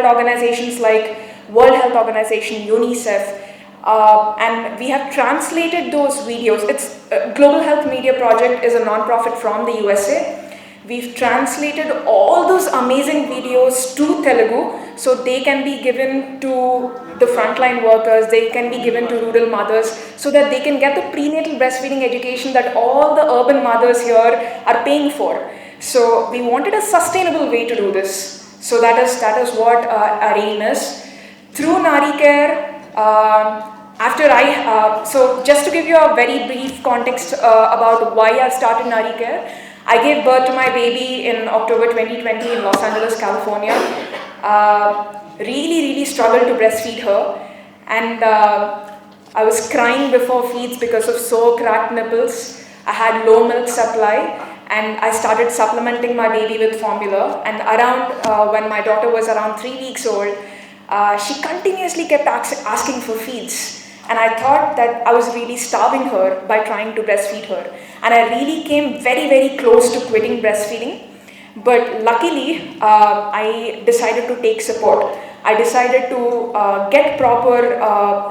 world organizations like World Health Organization, UNICEF, and we have translated those videos. It's Global Health Media Project is a non-profit from the USA. We've translated all those amazing videos to Telugu so they can be given to the frontline workers, they can be given to rural mothers so that they can get the prenatal breastfeeding education that all the urban mothers here are paying for. So we wanted a sustainable way to do this. So that is what our aim is. Through Nari Care, so just to give you a very brief context about why I started Nari Care, I gave birth to my baby in October 2020 in Los Angeles, California. Really struggled to breastfeed her, and I was crying before feeds because of sore cracked nipples. I had low milk supply, and I started supplementing my baby with formula. And around when my daughter was around 3 weeks old, she continuously kept asking for feeds. And I thought that I was really starving her by trying to breastfeed her. And I really came very close to quitting breastfeeding. But luckily, I decided to take support. I decided to get proper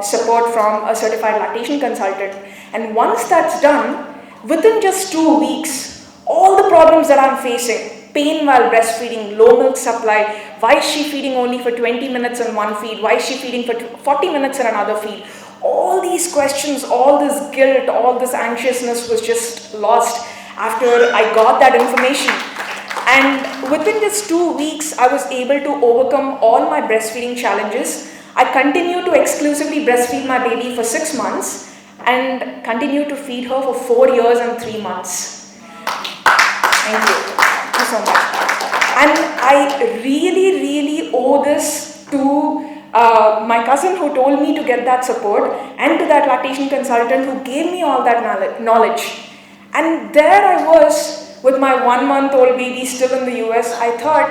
support from a certified lactation consultant. And once that's done, within just 2 weeks, all the problems that I'm facing, pain while breastfeeding, low milk supply, why is she feeding only for 20 minutes in one feed, why is she feeding for 40 minutes in another feed, all these questions, all this guilt, all this anxiousness was just lost after I got that information. And within just 2 weeks, I was able to overcome all my breastfeeding challenges. I continued to exclusively breastfeed my baby for 6 months and continued to feed her for 4 years and 3 months. Thank you. Thank you so much. And I really owe this to my cousin who told me to get that support, and to that lactation consultant who gave me all that knowledge. And there I was with my 1-month-old baby still in the US. I thought,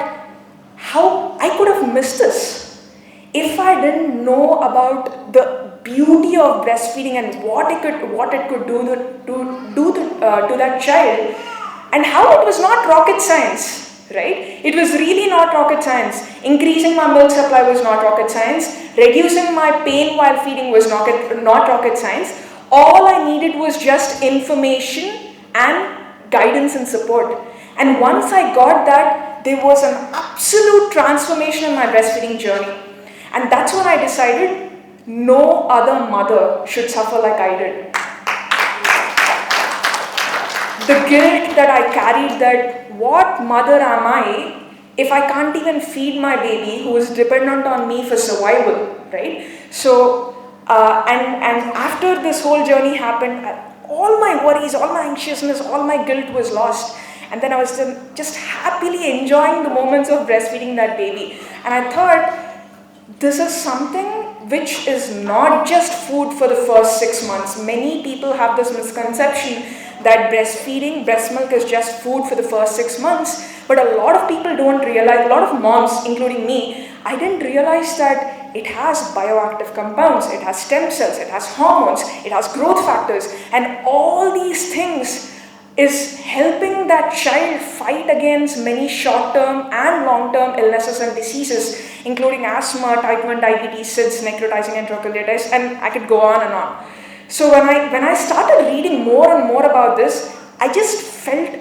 how I could have missed this if I didn't know about the beauty of breastfeeding and what it could do to that child, and how it was not rocket science. Right? It was really not rocket science. Increasing my milk supply was not rocket science. Reducing my pain while feeding was not rocket science. All I needed was just information and guidance and support. And once I got that, there was an absolute transformation in my breastfeeding journey. And that's when I decided no other mother should suffer like I did. The guilt that I carried, that what mother am I if I can't even feed my baby who is dependent on me for survival, right? So, and after this whole journey happened, all my worries, all my anxiousness, all my guilt was lost. And then I was just happily enjoying the moments of breastfeeding that baby. And I thought, this is something which is not just food for the first 6 months. Many people have this misconception that breastfeeding, breast milk is just food for the first 6 months. But a lot of people don't realize, a lot of moms, including me, I didn't realize that it has bioactive compounds, it has stem cells, it has hormones, it has growth factors, and all these things is helping that child fight against many short-term and long-term illnesses and diseases, including asthma, type 1 diabetes, SIDS, necrotizing enterocolitis, and I could go on and on. So when I started reading more and more about this, I just felt,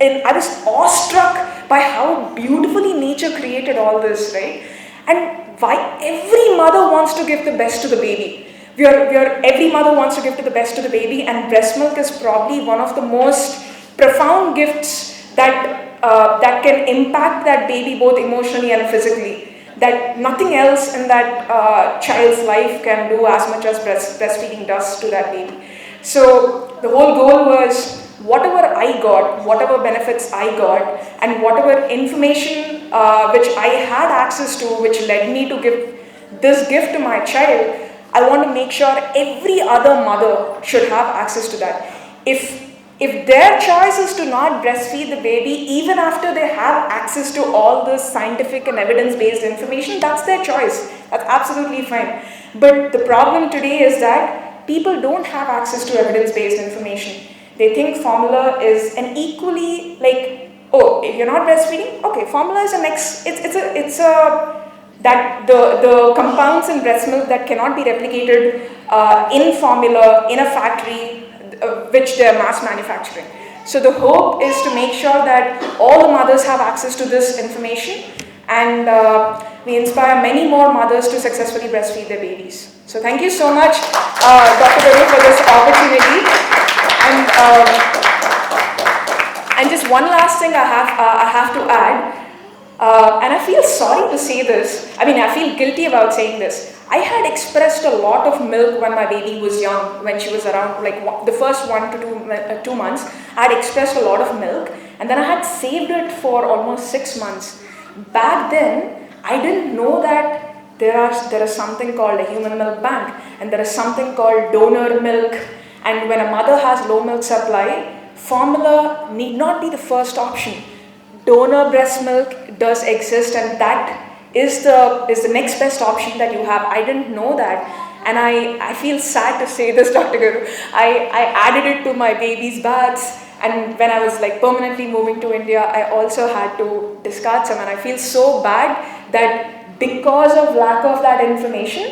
and I was awestruck by how beautifully nature created all this, right? And why every mother wants to give the best to the baby. Every mother wants to give the best to the baby, and breast milk is probably one of the most profound gifts that can impact that baby both emotionally and physically. That nothing else in that child's life can do as much as breastfeeding does to that baby. So the whole goal was, whatever I got, whatever benefits I got, and whatever information which I had access to, which led me to give this gift to my child, I want to make sure every other mother should have access to that. If their choice is to not breastfeed the baby, even after they have access to all this scientific and evidence-based information, that's their choice. That's absolutely fine. But the problem today is that people don't have access to evidence-based information. They think formula is an equally, like, oh, if you're not breastfeeding, okay, formula is a next, it's a that the compounds in breast milk that cannot be replicated in formula in a factory which they are mass manufacturing. So the hope is to make sure that all the mothers have access to this information, and we inspire many more mothers to successfully breastfeed their babies. So thank you so much, Dr. Guru, for this opportunity. And just one last thing I have to add. And I feel sorry to say this. I mean, I feel guilty about saying this. I had expressed a lot of milk when my baby was young, when she was around like the first 1 to 2 months. I had expressed a lot of milk, and then I had saved it for almost 6 months. Back then, I didn't know that there is something called a human milk bank, and there is something called donor milk. And when a mother has low milk supply, formula need not be the first option. Donor breast milk does exist, and that is the next best option that you have. I didn't know that, and I feel sad to say this, Dr. Guru. I added it to my baby's baths, and when I was like permanently moving to India, I also had to discard some, and I feel so bad that because of lack of that information,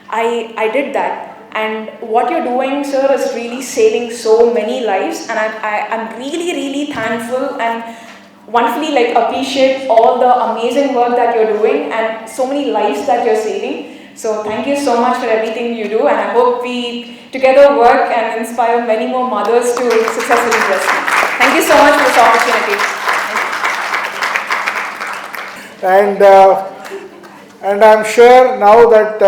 I did that. And what you're doing, sir, is really saving so many lives, and I'm really, really thankful and wonderfully like appreciate all the amazing work that you're doing and so many lives that you're saving. So thank you so much for everything you do, and I hope we together work and inspire many more mothers to successfully breastfeed. Thank you so much for this opportunity. And I'm sure now that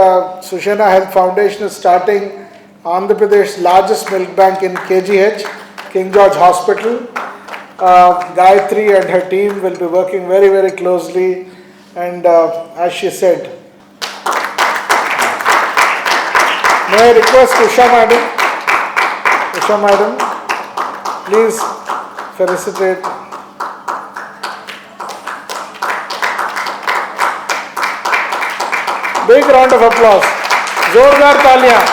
Sushena Health Foundation is starting Andhra Pradesh's largest milk bank in KGH, King George Hospital. Dhaatri and her team will be working very, very closely, and as she said, may I request Usha Madam, please felicitate. Big round of applause. Zordar taaliyan.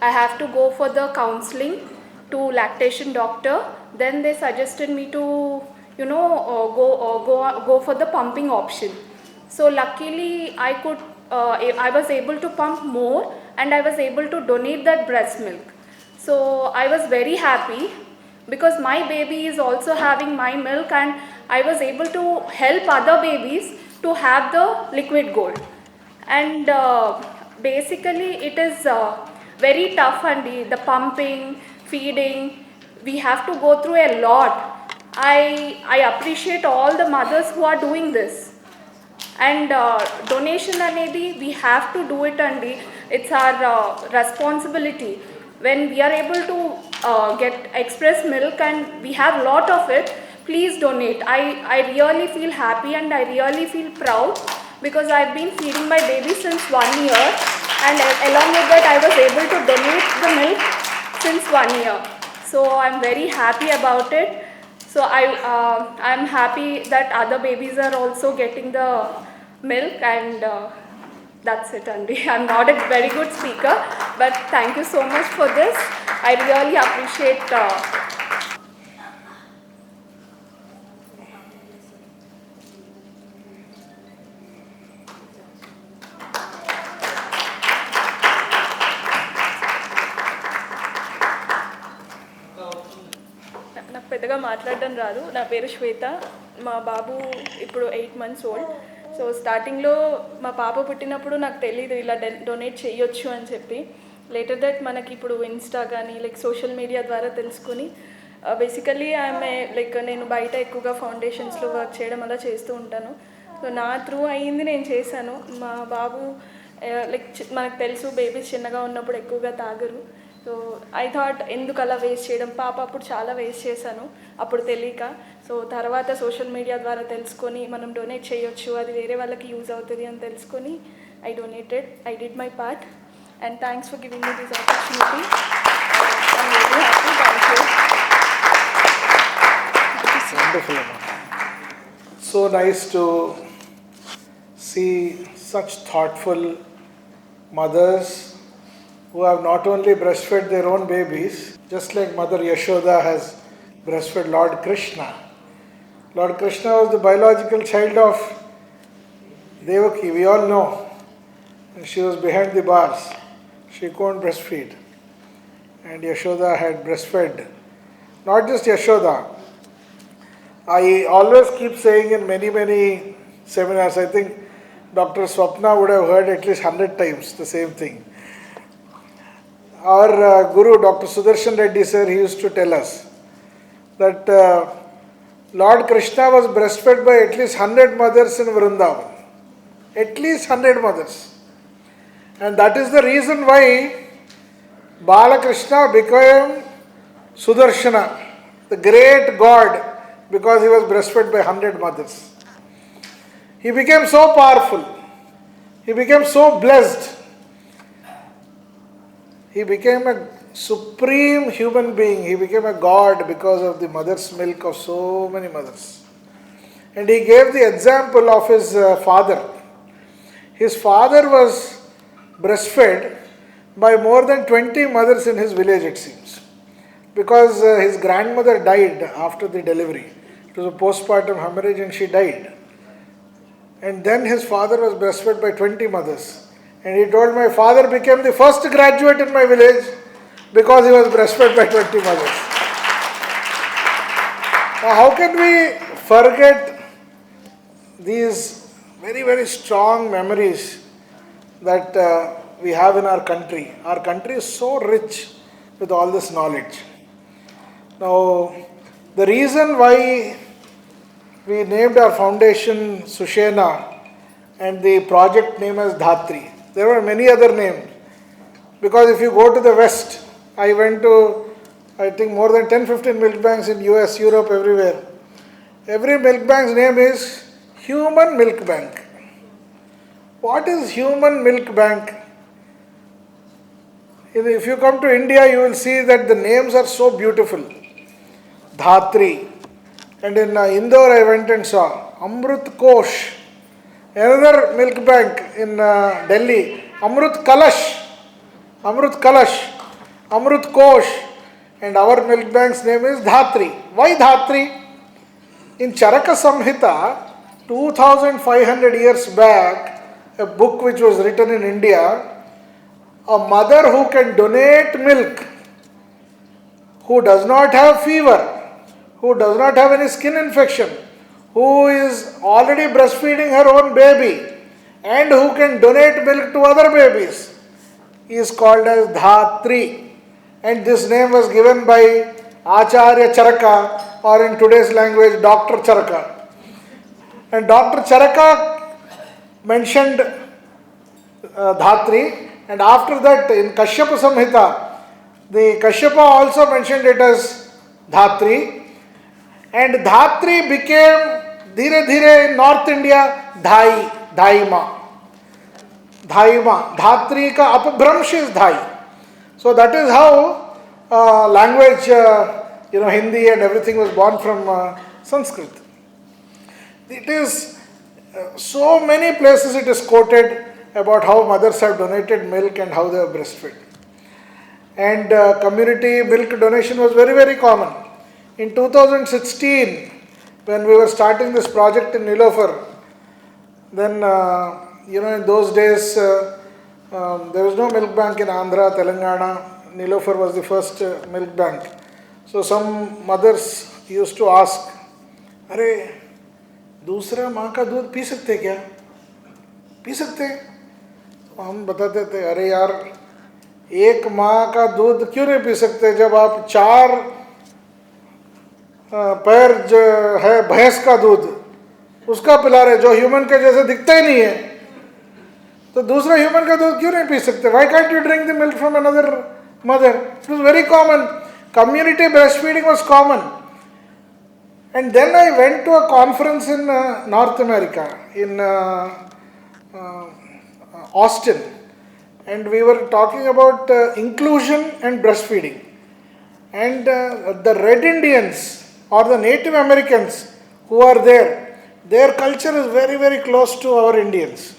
I have to go for the counseling to lactation doctor. Then they suggested me to, go for the pumping option. So luckily I was able to pump more, and I was able to donate that breast milk. So I was very happy because my baby is also having my milk, and I was able to help other babies to have the liquid gold. And basically it is very tough, and the pumping, feeding, we have to go through a lot. I appreciate all the mothers who are doing this. And donation anedi, we have to do it, and it's our responsibility. When we are able to get express milk and we have lot of it, please donate. I really feel happy and I really feel proud because I've been feeding my baby since 1 year, and along with that I was able to donate the milk since 1 year. So I'm very happy about it. So I'm happy that other babies are also getting the milk, and that's it, Andy. I'm not a very good speaker, but thank you so much for this. I really appreciate నాకు పెద్దగా మాట్లాడడం రాదు. నా పేరు శ్వేత. మా బాబు ఇప్పుడు 8 months old. So స్టార్టింగ్లో మా పాప పుట్టినప్పుడు నాకు తెలీదు ఇలా డొనేట్ చేయొచ్చు అని చెప్పి. లేటర్ దట్ మనకి ఇప్పుడు ఇన్స్టా కానీ లైక్ సోషల్ మీడియా ద్వారా తెలుసుకొని బేసికలీ నేను బయట ఎక్కువగా ఫౌండేషన్స్లో వర్క్ చేయడం అలా చేస్తూ ఉంటాను. సో నా త్రూ అయ్యింది నేను చేశాను. మా బాబు మనకు తెలుసు బేబీస్ చిన్నగా ఉన్నప్పుడు ఎక్కువగా తాగరు. సో ఐ థాట్ ఎందుకు అలా వేస్ట్ చేయడం, పాప అప్పుడు చాలా వేస్ట్ చేశాను అప్పుడు తెలియక. సో తర్వాత సోషల్ మీడియా ద్వారా తెలుసుకొని మనం డొనేట్ చేయొచ్చు, అది వేరే వాళ్ళకి యూజ్ అవుతుంది అని తెలుసుకొని I donated. I did my part, and thanks for giving me this opportunity. I'm very happy. Thank you. Wonderful. So nice to see such thoughtful mothers who have not only breastfed their own babies, just like Mother Yashoda has breastfed Lord Krishna. Lord Krishna was the biological child of Devaki, we all know. And she was behind the bars. She couldn't breastfeed. And Yashoda had breastfed. Not just Yashoda. I always keep saying in many seminars, I think Dr. Swapna would have heard at least 100 times the same thing. Our Guru, Dr. Sudarshan Reddy sir, he used to tell us that Lord Krishna was breastfed by at least 100 mothers in Vrindavan. At least 100 mothers. And that is the reason why Balakrishna became Sudarshana, the great god, because he was breastfed by 100 mothers. He became so powerful. He became so blessed. He became a supreme human being. He became a god because of the mother's milk of so many mothers. And he gave the example of his father. His father was breastfed by more than 20 mothers in his village, it seems. Because his grandmother died after the delivery. It was a postpartum hemorrhage and she died. And then his father was breastfed by 20 mothers. And he told, my father became the first graduate in my village because he was breastfed by 20 mothers. Now, how can we forget these very strong memories that we have in our country? Our country is so rich with all this knowledge. Now, the reason why we named our foundation Sushena and the project name as Dhaatri, there were many other names. Because if you go to the West, I went to, I think, more than 10-15 milk banks in US, Europe, everywhere. Every milk bank's name is Human Milk Bank. What is Human Milk Bank? If you come to India, you will see that the names are so beautiful. Dhaatri. And in Indore, I went and saw Amrut Kosh. Another milk bank in Delhi, Amrut Kalash. Amrut Kalash. Amrut Kosh. And our milk bank's name is Dhaatri. Why Dhaatri? In Charaka Samhita, 2500 years back, a book which was written in India, a mother who can donate milk, who does not have fever, who does not have any skin infection, who is already breastfeeding her own baby, and who can donate milk to other babies, is called as Dhaatri. And this name was given by Acharya Charaka, or in today's language, Dr. Charaka. And Dr. Charaka mentioned Dhaatri, and after that in Kashyapa Samhita, the Kashyapa also mentioned it as Dhaatri. And Dhaatri became, dhire dhire in North India, Dhaima. Dhaatri ka apabhramsh is Dhai. So that is how language, Hindi and everything was born from Sanskrit. It is, so many places it is quoted about how mothers have donated milk and how they have breastfed. And community milk donation was very common. In 2016, when we were starting this project in Nilofer, then, in those days, there was no milk bank in Andhra, Telangana. Nilofer was the first milk bank. So some mothers used to ask, अरे दूसरा माँ का दूध P सकते क्या? P सकते? तो हम बताते थे, अरे यार, एक माँ का दूध क्यों नहीं पी सकते जब आप 4 पैर जो है भैंस का दूध उसका पिला रहे, जो ह्यूमन के जैसे दिखता ही नहीं है, तो दूसरा ह्यूमन का दूध क्यों नहीं पी सकते? Why can't you drink the milk from another mother? It was very common. Community breastfeeding was common. And then I went to a conference in North America, in Austin, and we were talking about inclusion and breastfeeding. And the Red Indians or the Native Americans who are there, their culture is very close to our Indians.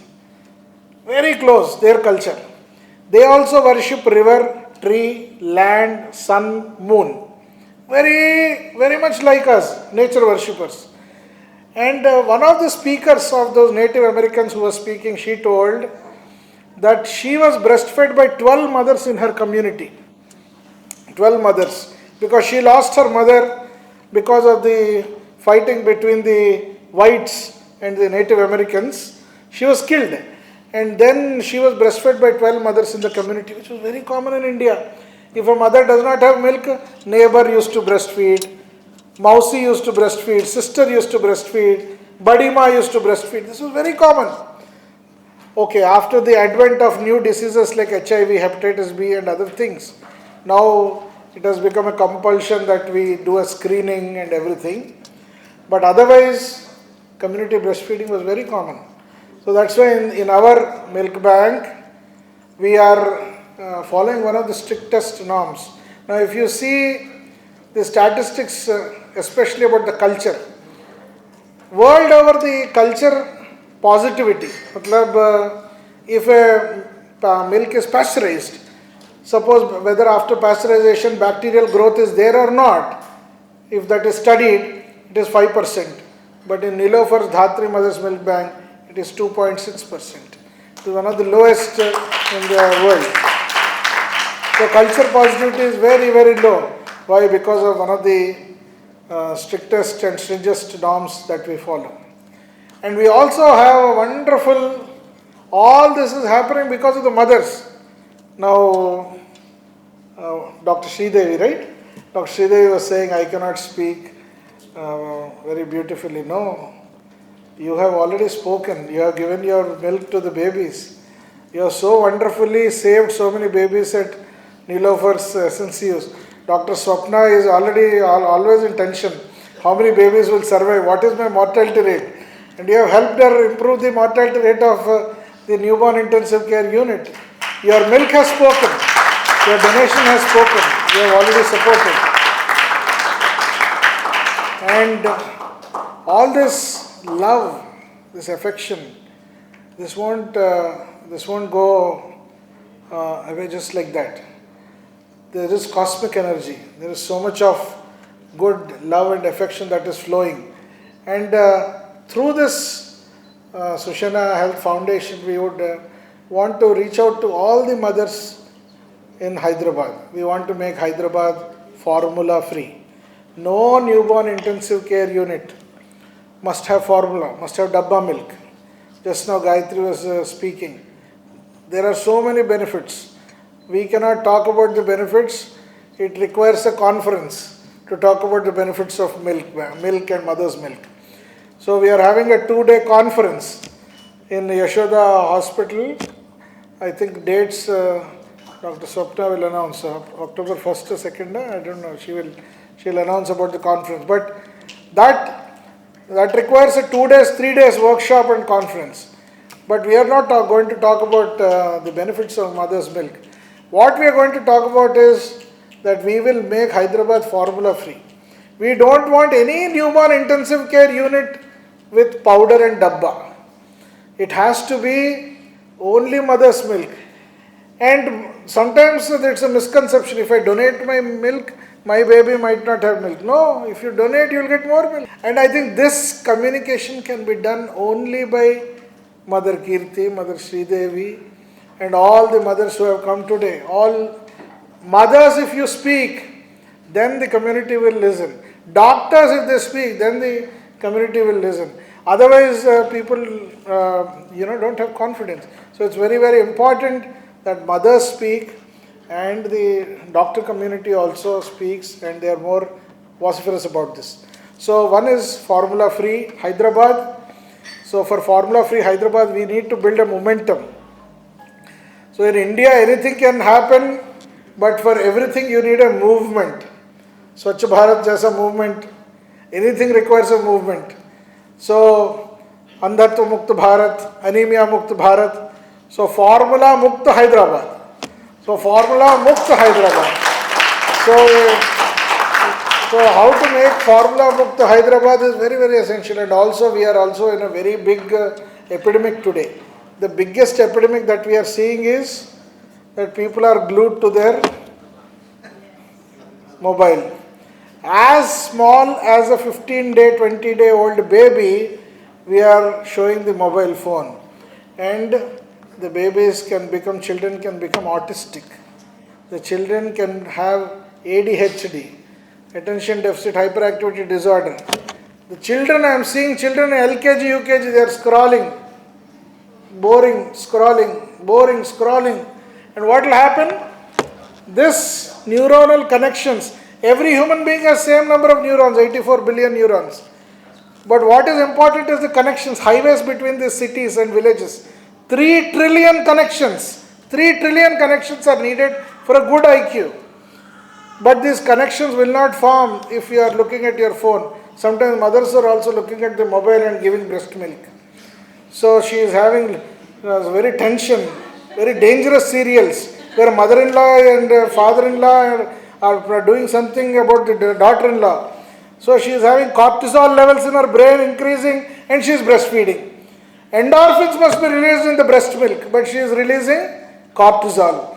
Very close, their culture. They also worship river, tree, land, sun, moon. Very much like us, nature worshippers. And one of the speakers of those Native Americans who was speaking, she told that she was breastfed by 12 mothers in her community. 12 mothers. Because she lost her mother because of the fighting between the whites and the Native Americans. She was killed. And then she was breastfed by 12 mothers in the community, which was very common in India. If a mother does not have milk, neighbor used to breastfeed, Mausi used to breastfeed, sister used to breastfeed, Badima used to breastfeed. This was very common. Okay, after the advent of new diseases like HIV, hepatitis B and other things, now it has become a compulsion that we do a screening and everything. But otherwise, community breastfeeding was very common. So that's why in our milk bank, we are following one of the strictest norms. Now if you see the statistics, especially about the culture, world over the culture positivity, if a milk is pasteurized, suppose whether after pasteurization bacterial growth is there or not, if that is studied, it is 5%. But in Nilofar's Dhaatri Mother's Milk Bank, it is 2.6%. It is one of the lowest in the world. So culture positivity is very low. Why? Because of one of the strictest and stringent norms that we follow. And we also have a wonderful, all this is happening because of the mothers. Now, Dr. Sridevi, right? Dr. Sridevi was saying, I cannot speak very beautifully. No, you have already spoken. You have given your milk to the babies. You have so wonderfully saved so many babies at Nilofar's SNCUs. Dr. Swapna is always in tension. How many babies will survive? What is my mortality rate? And you have helped her improve the mortality rate of the newborn intensive care unit. Your milk has spoken. Your donation has spoken. You have already supported. And all this love, this affection, this won't go away just like that. There is cosmic energy. There is so much of good love and affection that is flowing. And through this Sushena Health Foundation, we would want to reach out to all the mothers in Hyderabad. We want to make Hyderabad formula free. No newborn intensive care unit must have formula, must have dabba milk. Just now Gayatri was speaking. There are so many benefits. We cannot talk about the benefits. It requires a conference to talk about the benefits of milk and mother's milk. So we are having a 2-day conference in Yashoda Hospital. I think dates Dr. Swapna will announce. October 1st or 2nd, I don't know. She'll announce about the conference. But that requires a 2 days, 3 days workshop and conference. But we are not going to talk about the benefits of mother's milk. What we are going to talk about is that we will make Hyderabad formula free. We don't want any newborn intensive care unit with powder and dabba. It has to be only mother's milk. And sometimes it's a misconception. If I donate my milk, my baby might not have milk. No, if you donate, you will get more milk. And I think this communication can be done only by Mother Kirti, Mother Sridevi, and all the mothers who have come today. All mothers, if you speak, then the community will listen. Doctors, if they speak, then the community will listen. Otherwise, people, don't have confidence. So it's very important that mothers speak and the doctor community also speaks, and they are more vociferous about this. So one is formula free Hyderabad. So for formula free Hyderabad, we need to build a momentum. So in India, anything can happen, but for everything you need a movement. Swachh Bharat jaisa movement, anything requires a movement. So Andhatva Mukt Bharat, Anemia Mukt Bharat. So Formula Mukt Hyderabad. So Formula Mukt Hyderabad. So how to make Formula Mukt Hyderabad is very essential. And also we are also in a very big epidemic today. the biggest epidemic that we are seeing is that people are glued to their mobile. As small as a 15-day, 20-day-old baby, we are showing the mobile phone. And the children can become autistic. The children can have ADHD, attention deficit hyperactivity disorder. The children, I am seeing children in LKG, UKG, they are scrolling, boring, scrolling. And what will happen? This neuronal connections, every human being has same number of neurons, 84 billion neurons. But what is important is the connections, highways between the cities and villages. 3 trillion connections. 3 trillion connections are needed for a good IQ. But these connections will not form if you are looking at your phone. Sometimes mothers are also looking at the mobile and giving breast milk. So she is having very dangerous serials where mother-in-law and father-in-law are doing something about the daughter-in-law. So she is having cortisol levels in her brain increasing and she is breastfeeding. Endorphins must be released in the breast milk, but she is releasing cortisol.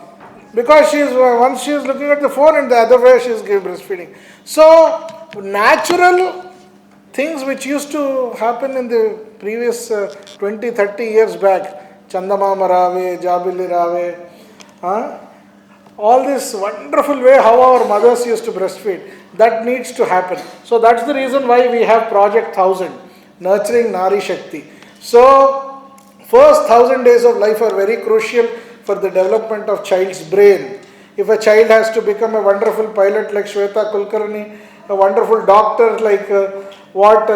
Because once she is looking at the phone and the other way she is giving breastfeeding. So natural things which used to happen in the previous 20-30 years back, Chandamama Rave, Jabili Rave, all this wonderful way how our mothers used to breastfeed, that needs to happen. So that's the reason why we have Project 1000, Nurturing Nari Shakti. So first 1000 days of life are very crucial for the development of child's brain. If a child has to become a wonderful pilot like Shweta Kulkarni, a wonderful doctor like what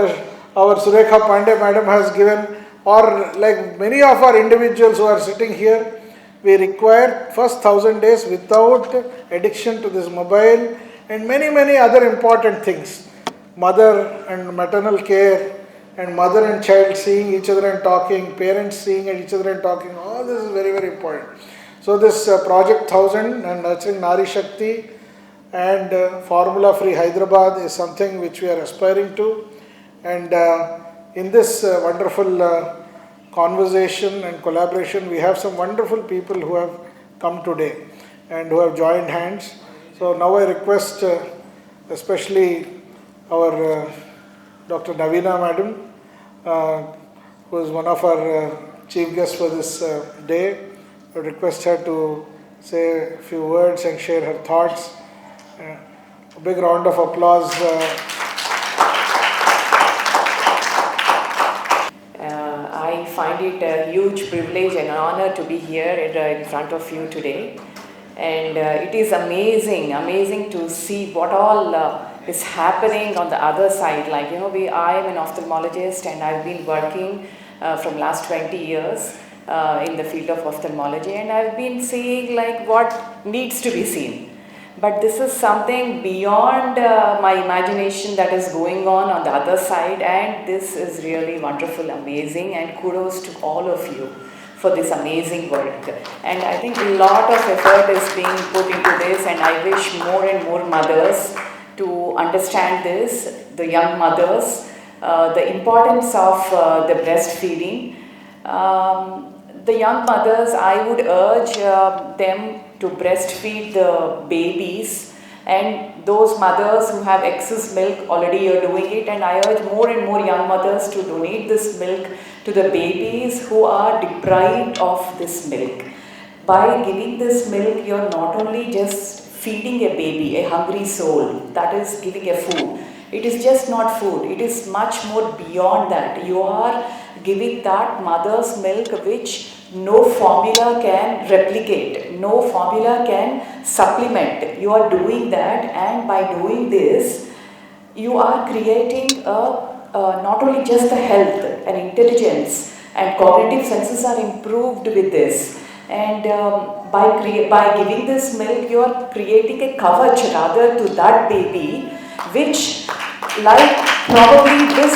our Surekha Pandey madam has given, or like many of our individuals who are sitting here, we require first 1000 days without addiction to this mobile and many other important things. Mother and maternal care, and mother and child seeing each other and talking, parents seeing each other and talking, all this is very important. So this Project 1000 and Nurturing Nari Shakti and Formula Free Hyderabad is something which we are aspiring to. And in this wonderful conversation and collaboration, we have some wonderful people who have come today and who have joined hands. So now I request especially our Dr. Navina madam, who is one of our chief guests for this day. I request her to say a few words and share her thoughts. A big round of applause. I find it a huge privilege and honor to be here in front of you today. And it is amazing to see what all is happening on the other side. Like, I am an ophthalmologist and I've been working from last 20 years in the field of ophthalmology, and I've been seeing like what needs to be seen. But this is something beyond my imagination that is going on the other side, and this is really wonderful, amazing, and kudos to all of you for this amazing work. And I think a lot of effort is being put into this, and I wish more and more mothers to understand this, the young mothers, the importance of the breastfeeding. The young mothers, I would urge them to breastfeed the babies, and those mothers who have excess milk already are doing it, and I urge more and more young mothers to donate this milk to the babies who are deprived of this milk. By giving this milk, you're not only just feeding a baby, a hungry soul, that is giving a food. It is just not food, it is much more beyond that. You are giving that mother's milk which no formula can replicate, no formula can supplement. You are doing that, and by doing this, you are creating not only just the health and intelligence and cognitive senses are improved with this. And by giving this milk, you are creating a kavach rather to that baby, which like probably this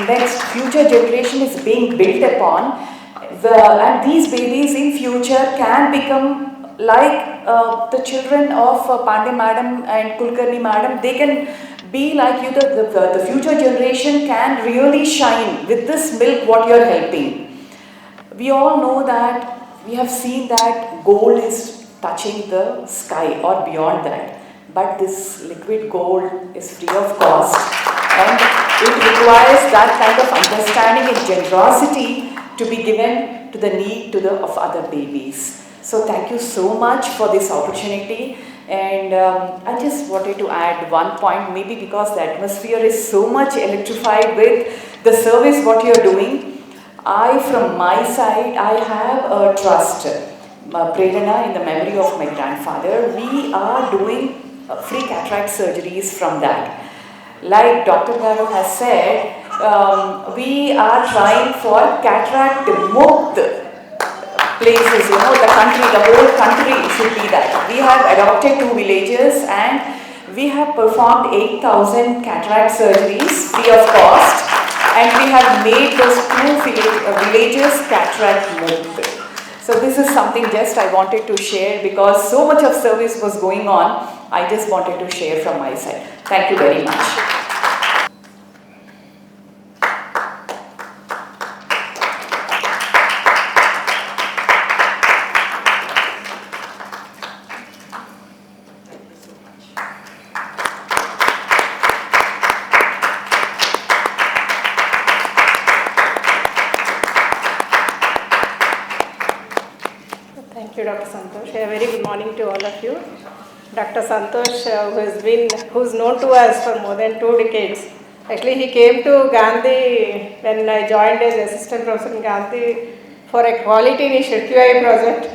next future generation is being built upon. And these babies in future can become like the children of Pandey madam and Kulkarni madam. They can be like you. The future generation can really shine with this milk what you are helping. We all know that we have seen that gold is touching the sky or beyond that, but this liquid gold is free of cost and it requires that kind of understanding and generosity to be given to the need of other babies. So thank you so much for this opportunity. And I just wanted to add one point, maybe because the atmosphere is so much electrified with the service what you are doing. From my side, I have a trust, Prerana, in the memory of my grandfather. We are doing free cataract surgeries from that. Like Dr. Garu has said, we are trying for cataract mukt places, the country, the whole country should be that. We have adopted 2 villages and we have performed 8,000 cataract surgeries free of cost, and we have made those 2 villages cataract mukt. So this is something just I wanted to share because so much of service was going on. I just wanted to share from my side. Thank you very much. Thank you, Dr. Santosh. A very good morning to all of you. Dr. Santosh, who's known to us for more than 2 decades. Actually, he came to Gandhi when I joined as assistant professor in Gandhi for a quality initiative QI project,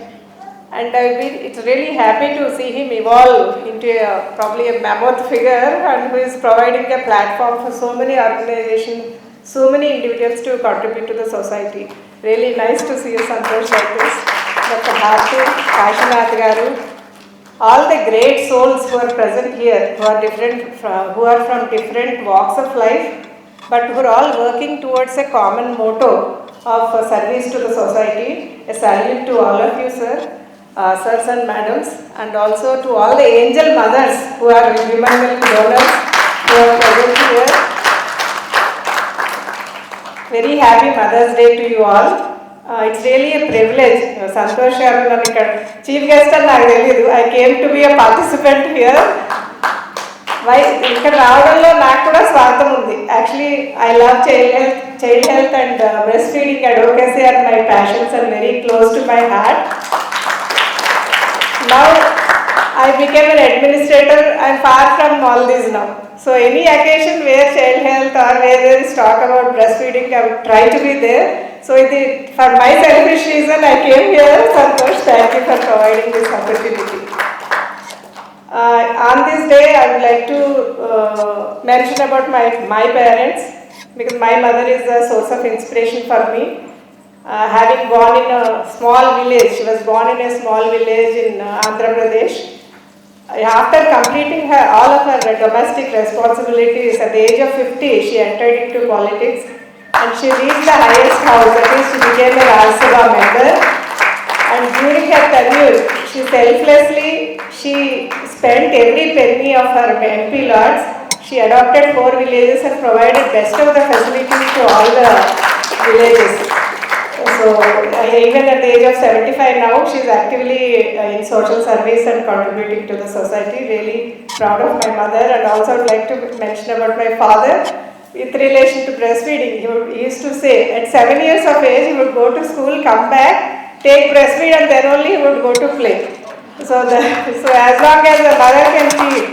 and it's really happy to see him evolve into probably a mammoth figure, and who is providing a platform for so many organizations, so many individuals to contribute to the society. Really nice to see you, Santosh, like this. Dr. Dhaatri, Kashinath Garu, all the great souls who are present here, who are from different walks of life, but who are all working towards a common motto of service to the society. A salute to all of you, sirs and madams, and also to all the angel mothers who are human milk donors who are present here. Very happy Mother's Day to you all. It's really a privilege. Santosh garu nanu ikkada chief guest ani naaku teliyadu. I came to be a participant here. Why ikkada raavadamlo naaku kuda swartham undi. Actually, I love child health and breastfeeding advocacy are my passions and very close to my heart. Now I became an administrator. I am far from all this now. So any occasion where child health or where there is talk about breastfeeding, I would try to be there. So for my selfish reason, I came here. Santosh, thank you for providing this opportunity. On this day, I would like to mention about my parents, because my mother is a source of inspiration for me. Having born in a small village, she was born in a small village in Andhra Pradesh. After completing all of her domestic responsibilities at the age of 50, she entered into politics and she reached the highest house, that is, she became a Rajya Sabha member. And during her tenure, she spent every penny of her MP lots. She adopted 4 villages and provided best of the facilities to all the villages. So even at the age of 75 now, she is actively in social service and contributing to the society. Really proud of my mother. And also I would like to mention about my father with relation to breastfeeding. He used to say at 7 years of age, he would go to school, come back, take breastfeed, and then only he would go to play. So as long as the mother can feed,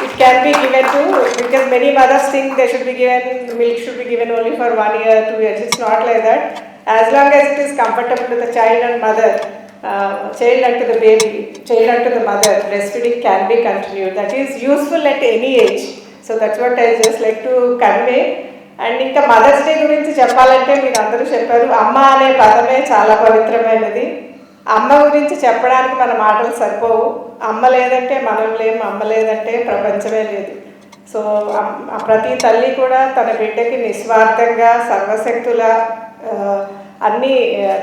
it can be given to, because many mothers think they should be given, milk should be given only for 1 year, 2 years. It's not like that. As long as it is comfortable to the child and mother, child and to the baby, child and to the mother, breastfeeding can be continued. That is useful at any age. So that's what I just like to convey. And ఇంకా mothers day గురించి చెప్పాలంటే మీరు అందరూ చెప్పారు, అమ్మ అనే పదమే చాలా పవిత్రమైనది. అమ్మ గురించి చెప్పడానికి మన మాటలు సరిపోవు. అమ్మ లేదంటే మనం లేము, అమ్మ లేదంటే ప్రపంచమే లేదు. సో ప్రతి తల్లి కూడా తన బిడ్డకి నిస్వార్థంగా సర్వశక్తుల అన్నీ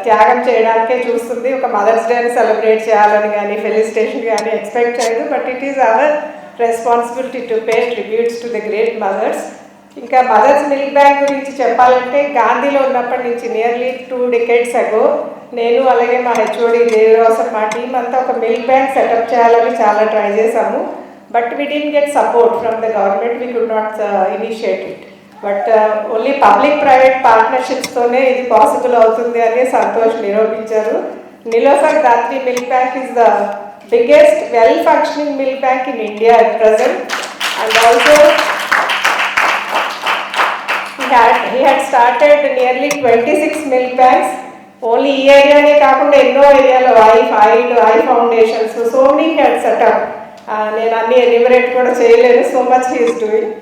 త్యాగం చేయడానికే చూస్తుంది. ఒక మదర్స్ డేని సెలబ్రేట్ చేయాలని కానీ ఫెలిసిటేషన్ కానీ ఎక్స్పెక్ట్ చేయదు. But it is our responsibility to pay tributes to the great mothers. ఇంకా మదర్స్ మిల్క్ బ్యాంక్ గురించి చెప్పాలంటే గాంధీలో ఉన్నప్పటి నుంచి నియర్లీ 2 decades ago నేను అలాగే మా హెచ్ఓడి దేవరాసం మా టీం అంతా ఒక మిల్క్ బ్యాంక్ సెటప్ చేయాలని చాలా ట్రై చేశాము. But we didn't get support from the government, we could not initiate it. But only public private పార్ట్నర్షిప్స్తోనే ఇది పాసిబుల్ అవుతుంది అని సంతోష్ నిరూపించారు. Nilofer Dhaatri Milk Bank is the biggest well-functioning milk bank in India at present, and also he had started nearly 26 milk banks. Only ఈ ఏరియానే కాకుండా ఎన్నో ఏరియాలో I foundations so many he had setup. నేను అన్ని enumerate కూడా చేయలేను, so much he is doing.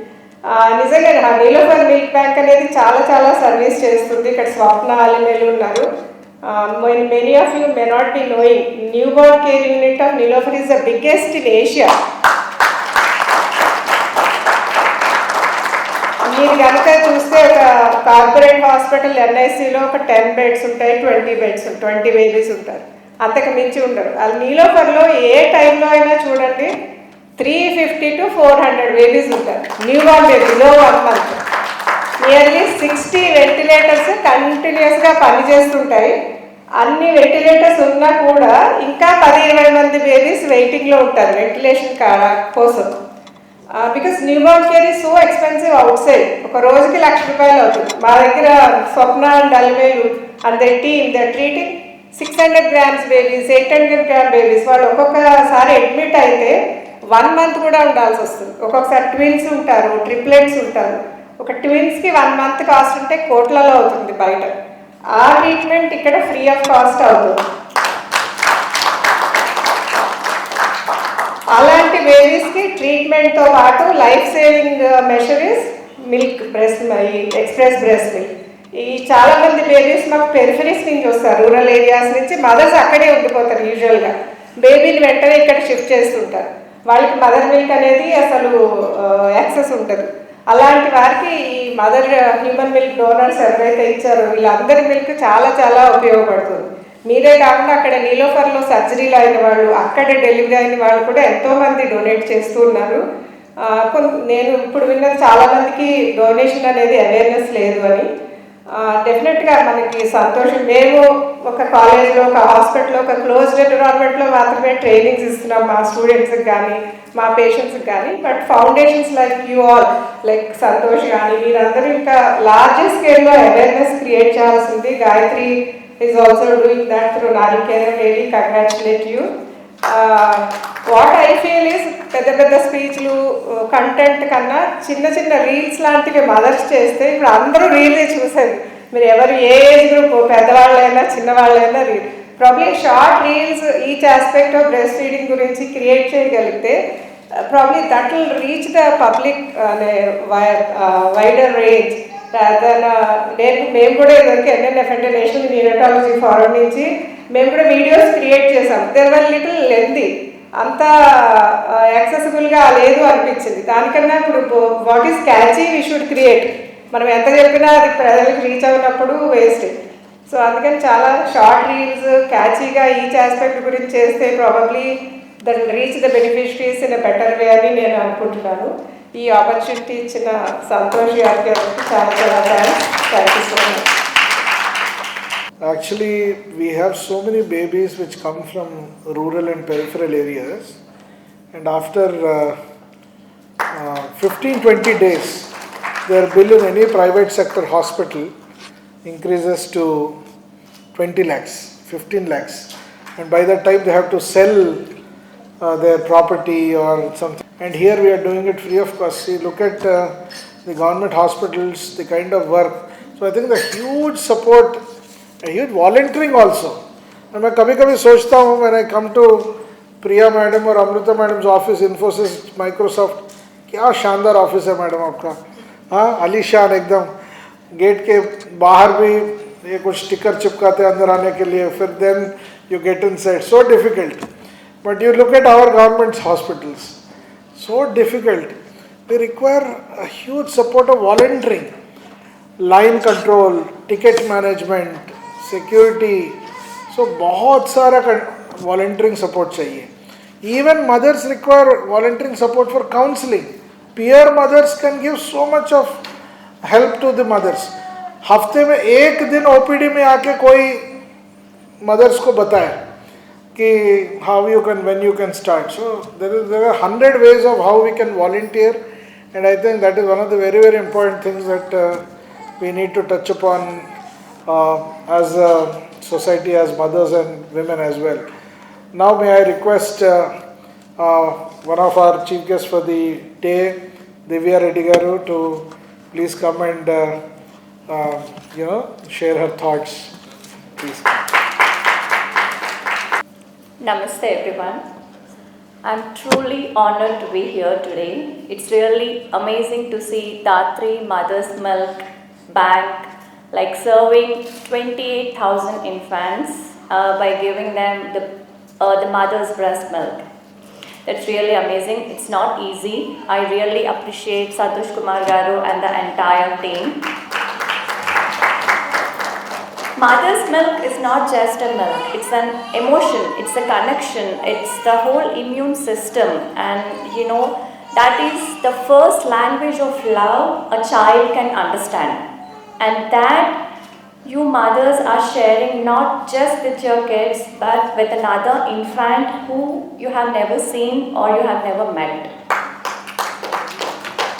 నిజంగా Niloufer milk bank అనేది చాలా చాలా సర్వీస్ చేస్తుంది. ఇక్కడ స్వప్న అలిమేలు ఉన్నారు. Many of you may not be knowing, newborn care unit of Nilofer is the biggest in Asia. మీరు కనుక చూస్తే ఒక కార్పొరేట్ హాస్పిటల్ ఎన్ఐసిలో ఒక 10 beds ఉంటాయి, 20 beds 20 బేబీస్ ఉంటారు, అంతకు మించి ఉండరు. అది నీలోఫర్లో ఏ టైంలో అయినా చూడండి 350 to 400 బేబీస్ ఉంటారు. Newborn baby below 1 month. Nearly 60 ventilators కంటిన్యూస్గా పనిచేస్తుంటాయి. అన్ని వెంటిలేటర్స్ ఉన్నా కూడా ఇంకా 10-20 మంది బేబీస్ వెయిటింగ్లో ఉంటారు వెంటిలేషన్ కోసం. Because newborn care is so expensive outside. ఒక రోజుకి ₹1,00,000 అవుతుంది. మా దగ్గర Swapna and Alivelu and the team the treating 600 grams babies, 800 gram babies. వాళ్ళు ఒక్కొక్కసారి అడ్మిట్ అయితే 1 month కూడా ఉండాల్సి వస్తుంది. ఒక్కొక్కసారి ట్విన్స్ ఉంటారు, ట్రిప్లెట్స్ ఉంటారు. ఒక ట్విన్స్కి 1 month కాస్ట్ ఉంటే కోట్లలో అవుతుంది బయట. ఆ ట్రీట్మెంట్ ఇక్కడ ఫ్రీ ఆఫ్ కాస్ట్ అవుతుంది. అలాంటి బేబీస్కి ట్రీట్మెంట్తో పాటు life saving measure is milk breast, express breast milk. ఈ చాలామంది బేబీస్ మాకు పెరిఫరీస్ నుంచి వస్తారు, రూరల్ ఏరియాస్ నుంచి. మదర్స్ అక్కడే ఉండిపోతారు యూజువల్గా, బేబీని వెంటనే ఇక్కడ షిఫ్ట్ చేస్తుంటారు. వాళ్ళకి మదర్ మిల్క్ అనేది అసలు యాక్సెస్ ఉంటుంది. అలాంటి వారికి ఈ మదర్ హ్యూమన్ మిల్క్ డోనర్స్ ఎవరైతే ఇచ్చారో వీళ్ళందరి మిల్క్ చాలా చాలా ఉపయోగపడుతుంది. మీరే కాకుండా అక్కడ నీలోఫర్లో సర్జరీలు అయిన వాళ్ళు, అక్కడ డెలివరీ అయిన వాళ్ళు కూడా ఎంతోమంది డొనేట్ చేస్తూ ఉన్నారు. నేను ఇప్పుడు విన్నది చాలామందికి డొనేషన్ అనేది అవేర్నెస్ లేదు అని. డెఫినెట్గా మనకి సంతోషం. మేము ఒక కాలేజ్లో, ఒక హాస్పిటల్లో, ఒక క్లోజ్డ్ ఎన్విరాన్మెంట్లో మాత్రమే ట్రైనింగ్స్ ఇస్తున్నాం మా స్టూడెంట్స్కి కానీ మా పేషెంట్స్కి కానీ. But foundations like you all, like Santosh కానీ మీరందరూ ఇంకా లార్జ్ స్కేల్లో అవేర్నెస్ క్రియేట్ చేయాల్సింది. Gayatri is also doing that through Naricare. Really congratulate you. What I feel is పెద్ద పెద్ద స్పీచ్లు కంటెంట్ కన్నా చిన్న చిన్న రీల్స్ లాంటివి మదర్స్ చేస్తే, ఇప్పుడు అందరూ రీలే చూసేది. మీరు ఎవరు ఏ ఏజ్ గ్రూప్, పెద్దవాళ్ళైనా చిన్నవాళ్ళైనా reel, probably short reels each aspect of breast feeding గురించి క్రియేట్ చేయగలిగితే probably that will reach the public wider range. మేము కూడా ఇదివరకు ఎన్ఎన్ఎఫ్ అంటే నేషనల్ న్యూరటాలజీ ఫోరం నుంచి మేము కూడా వీడియోస్ క్రియేట్ చేసాం. దేర్ వర్ లిటిల్ లెంతీ, అంత యాక్సెసిబుల్గా లేదు అనిపించింది. దానికన్నా ఇప్పుడు what is catchy we should create. మనం ఎంత చెప్పినా అది ప్రజలకు రీచ్ అయినప్పుడు వేస్ట్. సో అందుకని చాలా షార్ట్ రీల్స్ క్యాచీగా ఈచ్ ఆస్పెక్ట్ గురించి చేస్తే probably that reach the beneficiaries in a better way అని నేను అనుకుంటున్నాను. ఈ ఆపర్చునిటీ ఇచ్చిన సంతోష్ గారికి చాలా చాలా thank you so much. Actually, we have so many babies which come from rural and peripheral areas, and after 15-20 days, their bill in any private sector hospital increases to 20 lakhs, 15 lakhs, and by that time they have to sell their property or something. And here we are doing it free of cost. See, look at the government hospitals, the kind of work. So I think the huge support, a huge volunteering also. मैं कभी कभी सोचता हूँ when I come to Priya madam और Amrita madam office, Infosys, Microsoft, क्या शानदार office है madam आपका. हाँ, आलीशान एकदम. गेट के बाहर भी ये कुछ स्टिकर चिपकाते अंदर आने के लिए, फिर then you get inside. So difficult. But you look at our government hospitals, so difficult. They require a huge support of volunteering, line control, ticket management, security. So बहुत सारा volunteering support चाहिए. Even mothers require volunteering support for counseling. Peer mothers can give so much of help to the mothers. हफ्ते में एक दिन OPD में आके कोई मदर्स को बताए कि how you can, when you can start. So there are 100 ways of how we can volunteer, and I think that is one of the very, very important things that we need to touch upon as a society, as mothers and women as well. Now may I request one of our chief guests for the day, Divya Reddy garu, to please come and share her thoughts. Please. Namaste everyone. I'm truly honored to be here today. It's really amazing to see Dhaatri Mother's Milk Bank like serving 28,000 infants by giving them the mother's breast milk. That's really amazing. It's not easy. I really appreciate Santosh Kumar Garu and the entire team. Mother's milk is not just a milk, it's an emotion, it's a connection, it's the whole immune system, and that is the first language of love a child can understand. And that you mothers are sharing not just with your kids but with another infant who you have never seen or you have never met.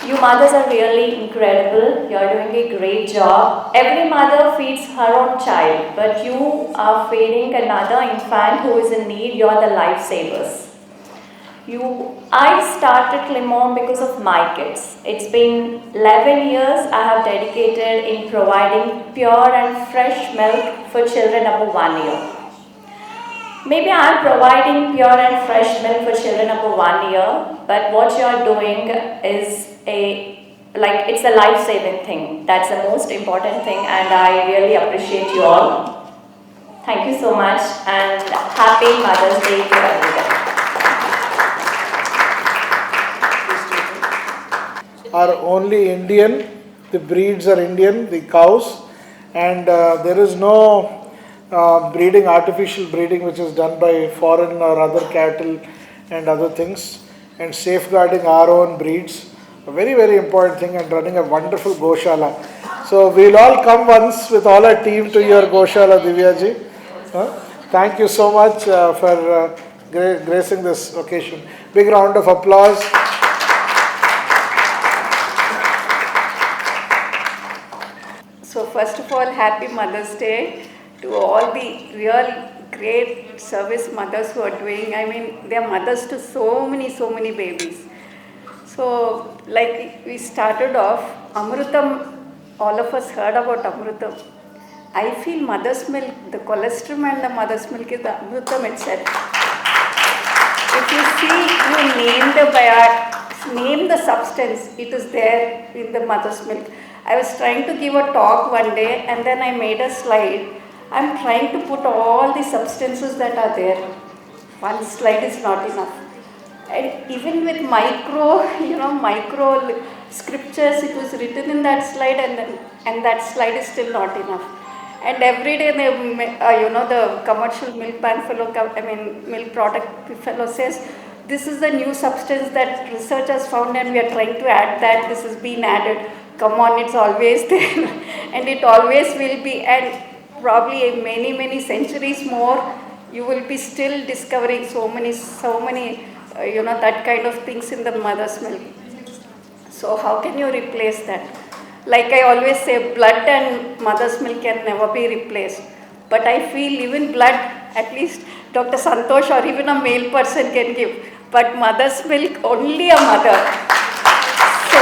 You mothers are really incredible. You are doing a great job. Every mother feeds her own child, but you are feeding another infant who is in need. You are the lifesavers. I started Limon because of my kids. It's been 11 years I have dedicated in providing pure and fresh milk for children above 1 year. Maybe I am providing pure and fresh milk for children above 1 year, but what you are doing is it's a life-saving thing. That's the most important thing, and I really appreciate you all. Thank you so much, and happy Mother's Day to everyone. Are only Indian, the breeds are Indian, the cows, and there is no artificial breeding which is done by foreign or other cattle and other things, and safeguarding our own breeds, a very, very important thing, and running a wonderful Goshala. So we'll all come once with all our team to your Goshala, Divya ji. Thank you so much for gracing this occasion. Big round of applause. So first of all, happy Mother's Day to all the real great service mothers who are doing. I mean, they are mothers to so many babies. So like we started off, Amrutam, all of us heard about Amrutam. I feel mother's milk, the colostrum and the mother's milk is the Amrutam itself. If you see, you name the substance, it is there in the mother's milk. I was trying to give a talk one day and then I made a slide. I'm trying to put all the substances that are there. One slide is not enough. And even with micro scriptures, it was written in that slide, and that slide is still not enough. And every day, the commercial milk bank fellow, milk product fellow says, this is the new substance that research has found and we are trying to add that, this has been added. Come on, it's always there and it always will be, and probably many centuries more, you will be still discovering so many that kind of things in the mother's milk. So how can you replace that? Like I always say, blood and mother's milk can never be replaced. But I feel even blood, at least Dr. Santosh or even a male person can give. But mother's milk, only a mother. So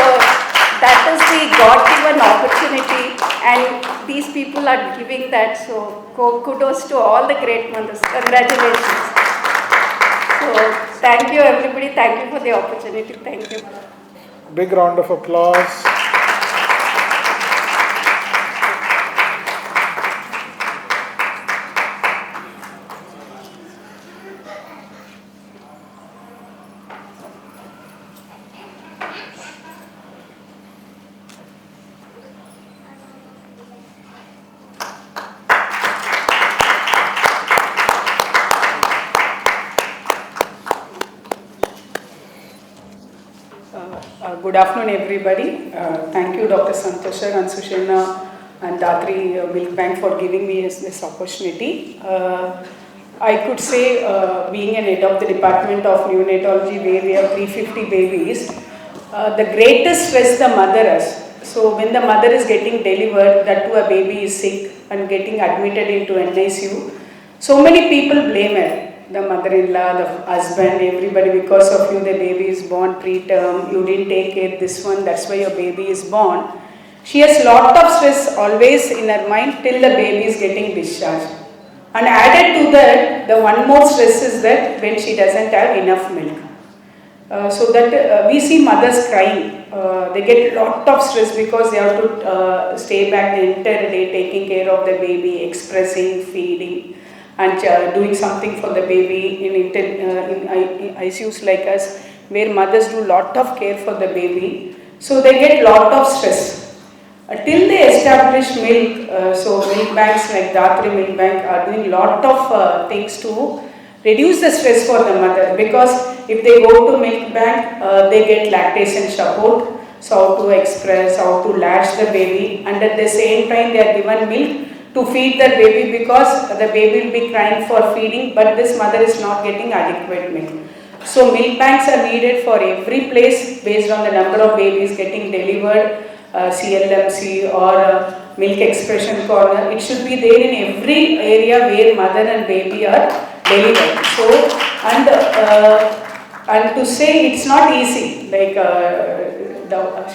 that is the God-given opportunity, and these people are giving that. So kudos to all the great mothers. Congratulations. So thank you everybody. Thank you for the opportunity. Thank you. Big round of applause. Good afternoon, everybody. Thank you, Dr. Santosha and Sushena and Dhaatri Milk Bank for giving me this opportunity. I could say, being an head of the Department of Neonatology, where we have 350 babies, the greatest stress the mother has. So when the mother is getting delivered, that too a baby is sick and getting admitted into NICU, so many people blame her. The mother-in-law, the husband, everybody, because of you the baby is born preterm, you didn't take care this one, that's why your baby is born. She has lot of stress always in her mind till the baby is getting discharged. And added to that, the one more stress is that when she doesn't have enough milk. So that we see mothers crying. They get lot of stress because they have to stay back the entire day taking care of the baby, expressing, feeding, and doing something for the baby in ICUs like us, where mothers do lot of care for the baby. So they get lot of stress. Till they establish milk, so milk banks like Dhaatri Milk Bank are doing lot of things to reduce the stress for the mother, because if they go to milk bank, they get lactation support, so how to express, how to latch the baby, and at the same time they are given milk to feed the baby, because the baby will be crying for feeding, but this mother is not getting adequate milk. So milk banks are needed for every place based on the number of babies getting delivered, CLMC or milk expression corner. It should be there in every area where mother and baby are delivered. So and to say it's not easy, like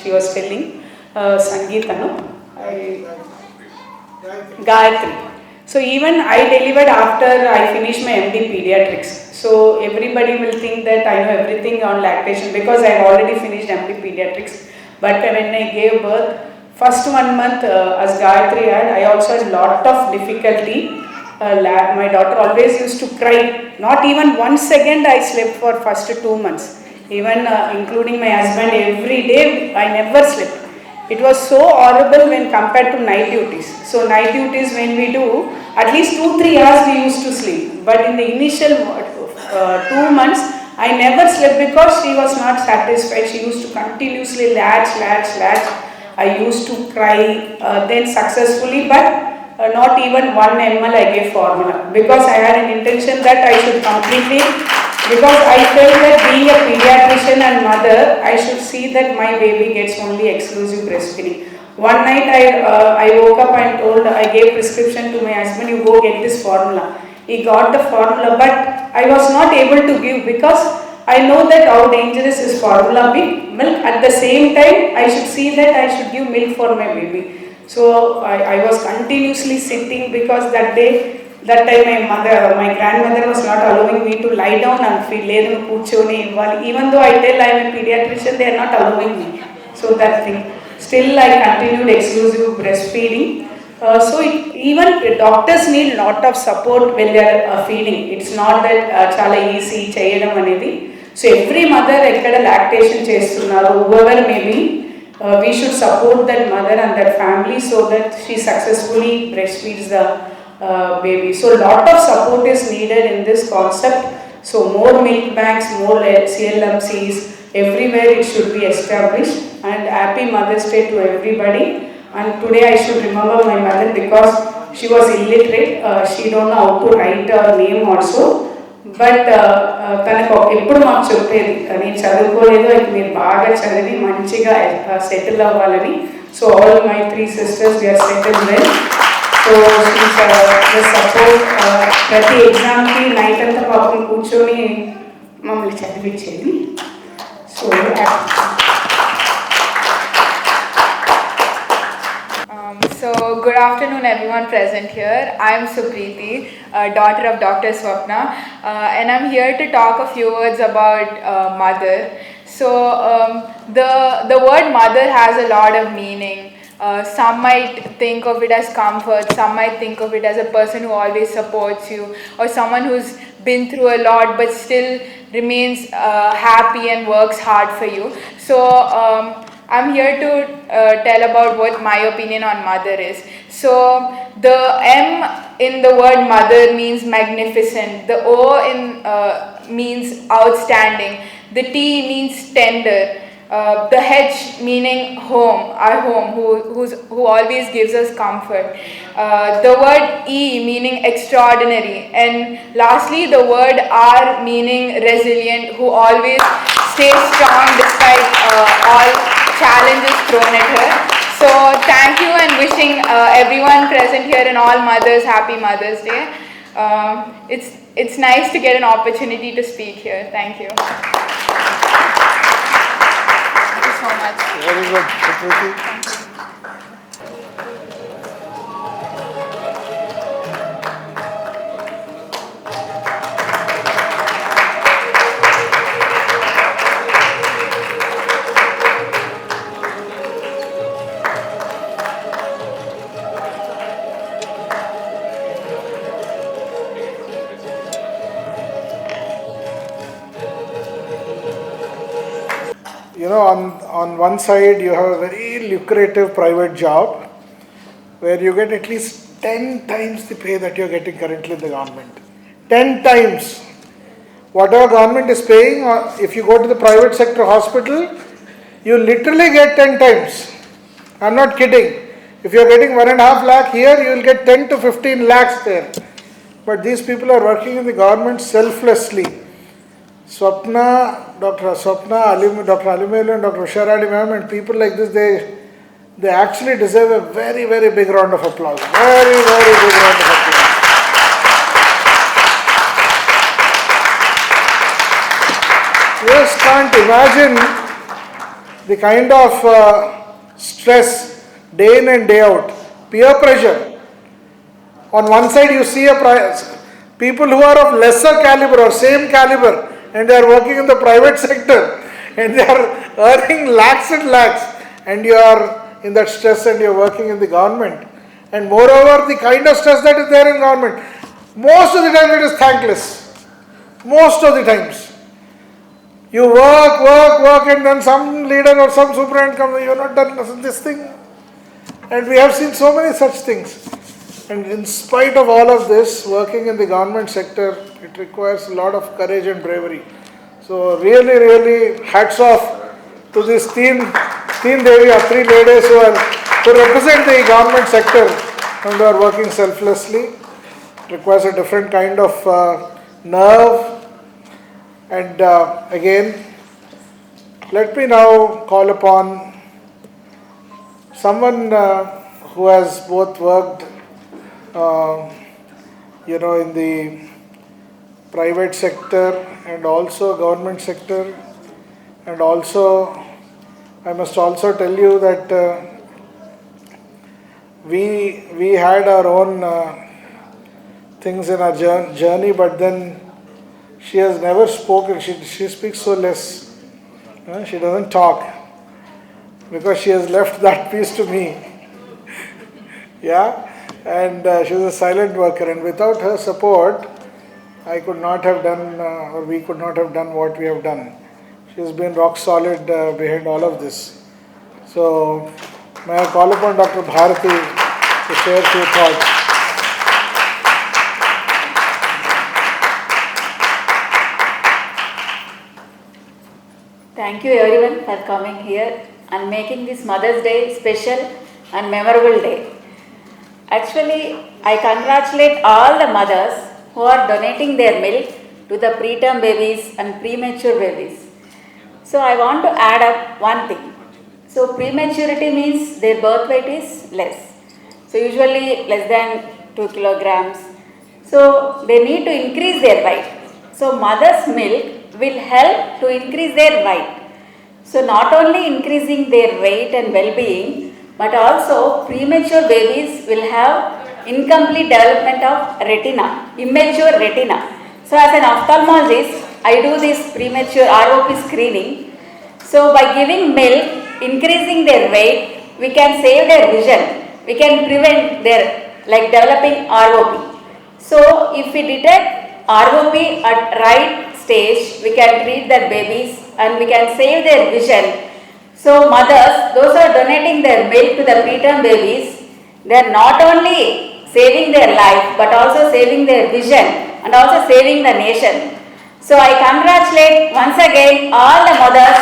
she was telling, Sangeeta, no? Gayatri. So even I delivered after I finished my MD pediatrics. So everybody will think that I know everything on lactation because I have already finished MD pediatrics. But when I gave birth, first 1 month as Gayatri had, I also had lot of difficulty. My daughter always used to cry. Not even 1 second I slept for first 2 months. Even including my husband, every day I never slept. It was so horrible when compared to night duties. So night duties when we do, at least 2-3 hours we used to sleep. But in the initial 2 months, I never slept because she was not satisfied. She used to continuously latch. I used to cry, then successfully, but not even 1 ml I gave formula, because I had an intention that I should completely, because I felt that being a pediatrician and mother, I should see that my baby gets only exclusive breastfeeding. One night I woke up and told, I gave prescription to my husband, you go get this formula. He got the formula, but I was not able to give because I know that how dangerous is formula milk. At the same time, I should see that I should give milk for my baby. So I was continuously sitting because that time my grandmother was not allowing me to lie down and feed. Even though I tell I am a pediatrician, they are not allowing me. So that thing. Still I continued exclusive breastfeeding. Even doctors need lot of support when they are feeding. It's not that chala easy cheyadam anedi. So every mother ekkada lactation chestunnaru, whoever may be, we should support that mother and that family so that she successfully breastfeeds the baby. So lot of support is needed in this concept. So more milk banks, more CLMCs, everywhere it should be established. And happy Mother's Day to everybody. And today I should remember my mother because she was illiterate. She don't know how to write her name also. But తనకు ఎప్పుడు మాకు చెప్పేది, నేను చదువుకోలేదు, మీరు బాగా చదివి మంచిగా సెటిల్ అవ్వాలని. So all my 3 sisters we are settled well. So the support, ప్రతి ఎగ్జామ్కి నైట్ అంతా పాపం కూర్చొని మమ్మల్ని చదివించేది. So So good afternoon everyone present here. I am Supreeti, daughter of Dr. Swapna, and I'm here to talk a few words about mother. So the word mother has a lot of meaning. Some might think of it as comfort, some might think of it as a person who always supports you, or someone who's been through a lot but still remains happy and works hard for you. So I'm here to tell about what my opinion on mother is. So the M in the word mother means magnificent. The O means outstanding. The T means tender. The H meaning home, our home, who always gives us comfort. The word E meaning extraordinary. And lastly, the word R meaning resilient, who always stays strong despite all challenges thrown at her. So thank you, and wishing everyone present here and all mothers happy Mother's Day. It's nice to get an opportunity to speak here. Thank you. Thank you so much. Very good, Dhaatri. You know, on one side you have a very lucrative private job where you get at least 10 times the pay that you're getting currently in the government. 10 times. Whatever government is paying, if you go to the private sector hospital, you literally get 10 times. I'm not kidding. If you're getting 1.5 lakh here, you will get 10 to 15 lakhs there. But these people are working in the government selflessly. Swapna, Dr. Swapna, Dr. Alimelu and Dr. Usharadi ma'am and people like this, they actually deserve a very, very big round of applause. Very, very big round of applause. You just can't imagine the kind of stress day in and day out, peer pressure. On one side you see people who are of lesser caliber or same caliber, and they are working in the private sector and they are earning lakhs and lakhs, and you are in that stress and you are working in the government. And moreover, the kind of stress that is there in government, most of the time it is thankless. Most of the times. You work, and then some leader or some superintendent comes, you have not done this thing. And we have seen so many such things. And in spite of all of this, working in the government sector, it requires a lot of courage and bravery. So really, really hats off to these three ladies who represent the government sector and who are working selflessly. It requires a different kind of nerve. And again, let me now call upon someone who has both worked in the private sector and also government sector, and also I must also tell you that we had our own things in our journey, but then she has never spoken. She speaks so less. She doesn't talk because she has left that piece to me. Yeah. And she was a silent worker, and without her support, I could not have done, or we could not have done what we have done. She has been rock solid behind all of this. So, may I call upon Dr. Dhaatri to share a few thoughts. Thank you everyone for coming here and making this Mother's Day special and memorable day. Actually, I congratulate all the mothers who are donating their milk to the preterm babies and premature babies. So I want to add up one thing. So prematurity means their birth weight is less. So usually less than 2 kilograms. So they need to increase their weight. So mother's milk will help to increase their weight. So not only increasing their weight and well-being, but also premature babies will have incomplete development of retina, immature retina. So as an ophthalmologist, I do this premature ROP screening. So by giving milk, increasing their weight, we can save their vision. We can prevent their developing ROP. So if we detect ROP at right stage, we can treat their babies and we can save their vision. So mothers, those who are donating their milk to the preterm babies, they are not only saving their life but also saving their vision and also saving the nation. So I congratulate once again all the mothers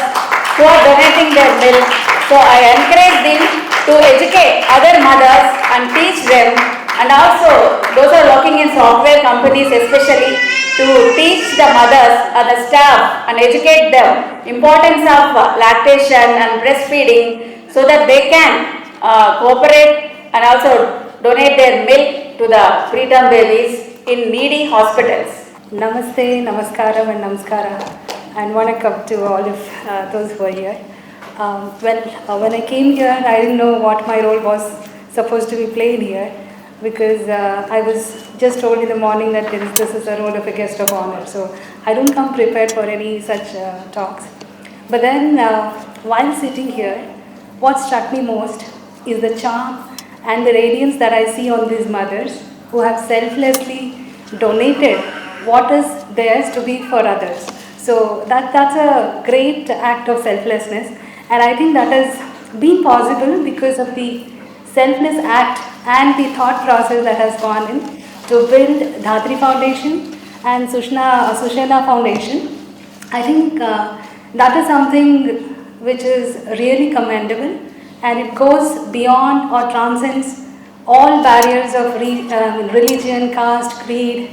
who are donating their milk. So I encourage them to educate other mothers and teach them, and also those are working in software companies especially, to teach the mothers and the staff and educate them importance of lactation and breastfeeding, so that they can cooperate and also donate their milk to the preterm babies in needy hospitals. Namaste, Namaskaram and Namaskara, and Vanakkam to all of those who are here. When I came here, I didn't know what my role was supposed to be played here, because I was just told in the morning that this is the role of a guest of honor. So I don't come prepared for any such talks. But then while sitting here, what struck me most is the charm and the radiance that I see on these mothers who have selflessly donated what is theirs to be for others. So that's a great act of selflessness, and I think that has been possible because of the selfless act and the thought process that has gone in to build Dhaatri Foundation and Sushena Foundation. I think that is something which is really commendable, and it goes beyond or transcends all barriers of religion, caste, creed,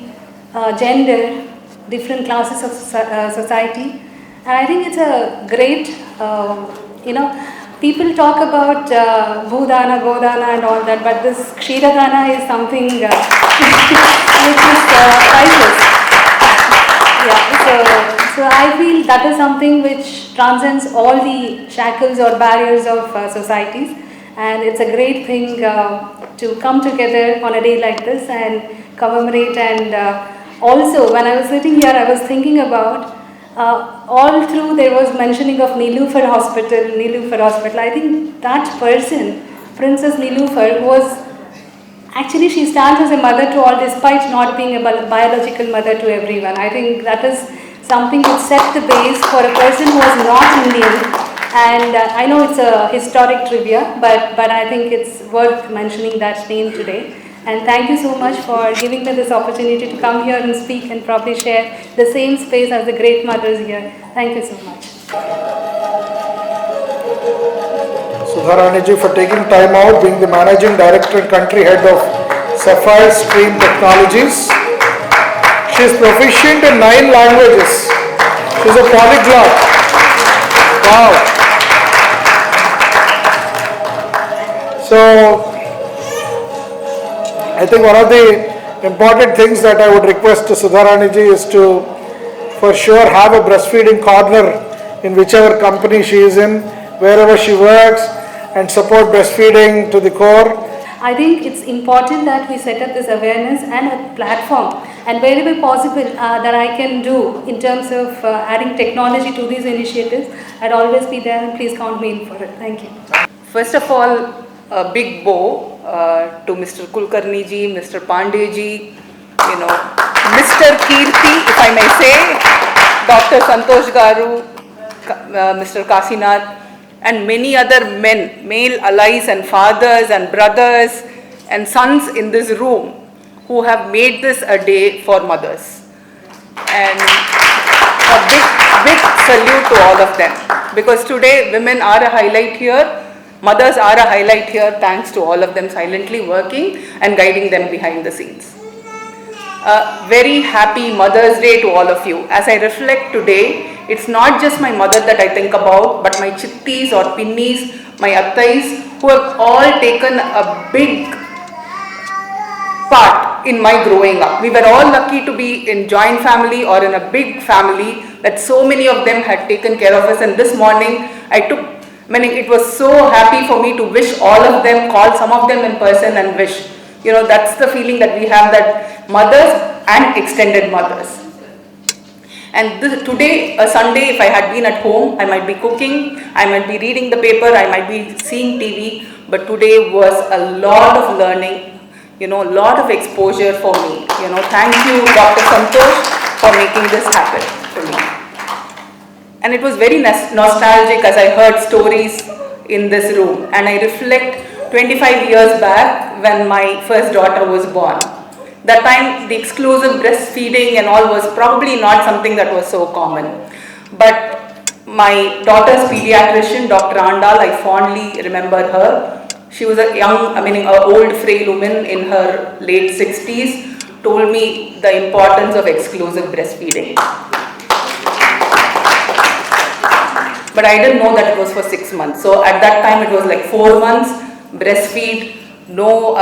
gender, different classes of society. And I think it's a great, people talk about Bhudana, Godana and all that, but this Kshiradana is something which is priceless. Yeah, so I feel that is something which transcends all the shackles or barriers of societies, and it's a great thing to come together on a day like this and commemorate. And also, when I was sitting here, I was thinking about all through there was mentioning of Nilufar Hospital. I think that person, Princess Nilufar, was actually, she stands as a mother to all despite not being a biological mother to everyone. I think that is something which set the base for a person who was not Indian. And I know it's a historic trivia, but I think it's worth mentioning that name today. And thank you so much for giving me this opportunity to come here and speak and probably share the same space as the great mothers here. Thank you so much. Sudharani for taking time out, being the Managing Director and Country Head of Sapphire Stream Technologies. She is proficient in 9 languages. She is a polyglot. Wow. So, I think one of the important things that I would request to Sudharani is to, for sure, have a breastfeeding corner in whichever company she is in, wherever she works, and support breastfeeding to the core. I think it's important that we set up this awareness and a platform, and wherever possible that I can do in terms of adding technology to these initiatives, I'd always be there, and please count me in for it. Thank you. First of all, a big bow to Mr. Kulkarni ji, Mr. Pandey ji, Mr. Kirti, if I may say, Dr. Santosh Garu, Mr. Kasinath, and many other men, male allies and fathers and brothers and sons in this room who have made this a day for mothers. And a big salute to all of them, because today women are a highlight here, mothers are a highlight here, thanks to all of them silently working and guiding them behind the scenes. A very happy Mother's Day to all of you. As I reflect today, it's not just my mother that I think about, but my chittis or pinnis, my attais, who have all taken a big part in my growing up. We were all lucky to be in joint family or in a big family that so many of them had taken care of us. And this morning, it was so happy for me to wish all of them, call some of them in person and wish. That's the feeling that we have, that mothers and extended mothers. And today, a Sunday, if I had been at home, I might be cooking, I might be reading the paper, I might be seeing TV, but today was a lot of learning, a lot of exposure for me. Thank you, Dr. Santosh, for making this happen for me. And it was very nostalgic as I heard stories in this room, and I reflect 25 years back when my first daughter was born. That time the exclusive breastfeeding and all was probably not something that was so common. But my daughter's pediatrician, Dr. Andal, I fondly remember her. She was a an old frail woman in her late 60s, told me the importance of exclusive breastfeeding. But I didn't know that it was for 6 months. So at that time it was like 4 months, breastfeed, no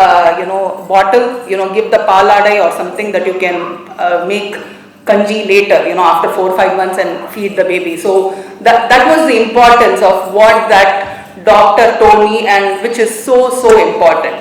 bottle, give the paladai or something that you can make kanji later, after 4 or 5 months and feed the baby. So that was the importance of what that doctor told me, and which is so important.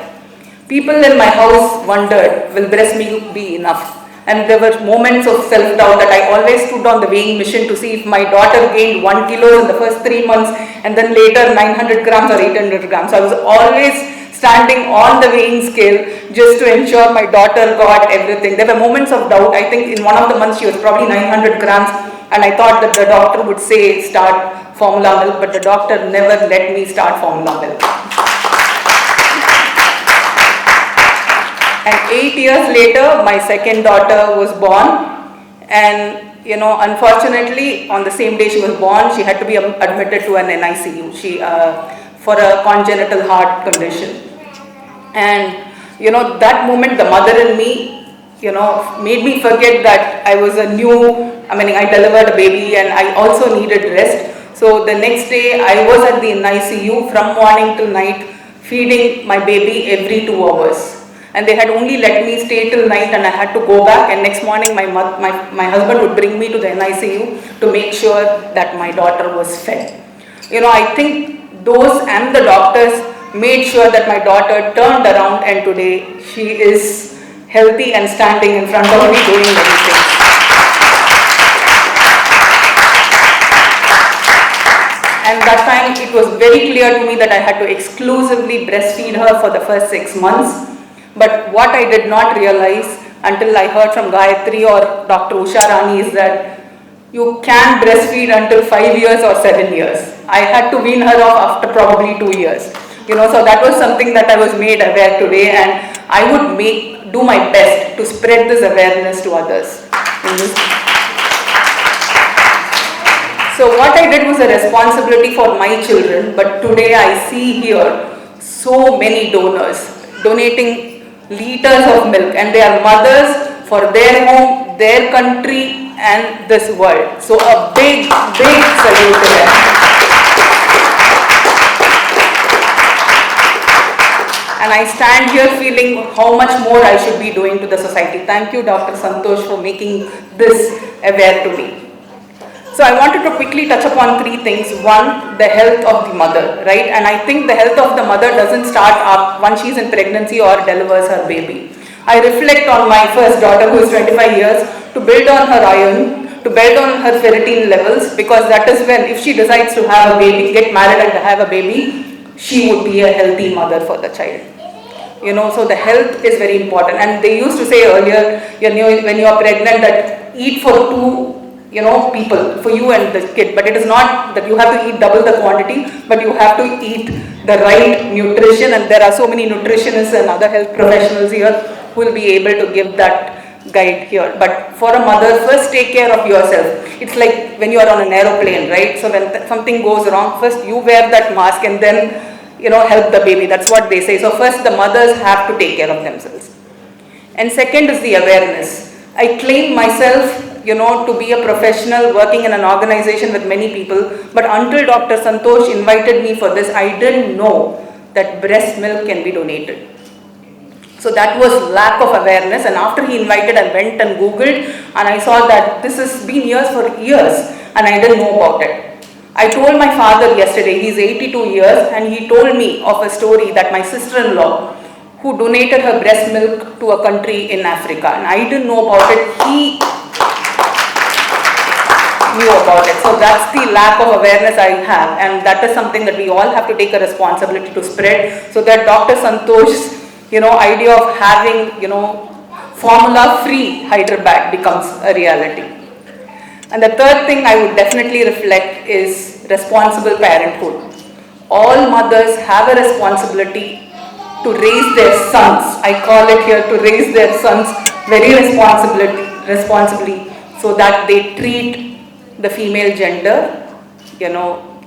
People in my house wondered, will breast milk be enough? And there were moments of self-doubt that I always stood on the weighing machine to see if my daughter gained 1 kilo in the first 3 months and then later 900 grams or 800 grams. So I was always standing on the weighing scale just to ensure my daughter got everything. There were moments of doubt. I think in one of the months she was probably 900 grams and I thought that the doctor would say start formula milk, but the doctor never let me start formula milk. And 8 years later, my second daughter was born, and unfortunately, on the same day she was born, she had to be admitted to an NICU for a congenital heart condition. And that moment, the mother in me, made me forget that I was I delivered a baby and I also needed rest. So the next day, I was at the NICU from morning till night, feeding my baby every 2 hours. And they had only let me stay till night and I had to go back, and next morning my husband would bring me to the NICU to make sure that my daughter was fed. I think those and the doctors made sure that my daughter turned around, and today she is healthy and standing in front of me doing everything. And that time it was very clear to me that I had to exclusively breastfeed her for the first 6 months. But what I did not realize until I heard from Dhaatri or Dr. Usha Rani is that you can breastfeed until 5 years or 7 years. I had to wean her off after probably 2 years. So that was something that I was made aware today, and I would do my best to spread this awareness to others. So what I did was a responsibility for my children, but today I see here so many donors donating liters of milk, and they are mothers for their home, their country and this world. So a big salute to them. And I stand here feeling how much more I should be doing to the society. Thank you, Dr. Santosh, for making this aware to me. So I wanted to quickly touch upon 3 things. One, the health of the mother, right? And I think the health of the mother doesn't start up once she's in pregnancy or delivers her baby. I reflect on my first daughter, who is 25 years, to build on her iron, to build on her ferritin levels, because that is when, if she decides to have a baby, get married and have a baby, she would be a healthy mother for the child. So the health is very important. And they used to say earlier, when you are pregnant, that eat for 2 people, for you and the kid, but it is not that you have to eat double the quantity, but you have to eat the right nutrition, and there are so many nutritionists and other health professionals here who will be able to give that guide here. But for a mother, first take care of yourself. It's like when you are on an aeroplane, right? So when something goes wrong, first you wear that mask and then help the baby. That's what they say. So first the mothers have to take care of themselves. And second is the awareness. I claim myself to be a professional working in an organization with many people, but until Dr. Santosh invited me for this, I didn't know that breast milk can be donated. So that was lack of awareness, and after he invited, I went and Googled, and I saw that this has been for years, and I didn't know about it. I told my father yesterday, he's 82 years, and he told me of a story that my sister-in-law, who donated her breast milk to a country in Africa, and I didn't know about it. He knew about it. So that's the lack of awareness I have, and that is something that we all have to take a responsibility to spread, so that Dr. Santosh's idea of having formula free Hyderabad becomes a reality. And the third thing I would definitely reflect is responsible parenthood. All mothers have a responsibility to raise their sons. I call it here, to raise their sons very responsibly, so that they treat the female gender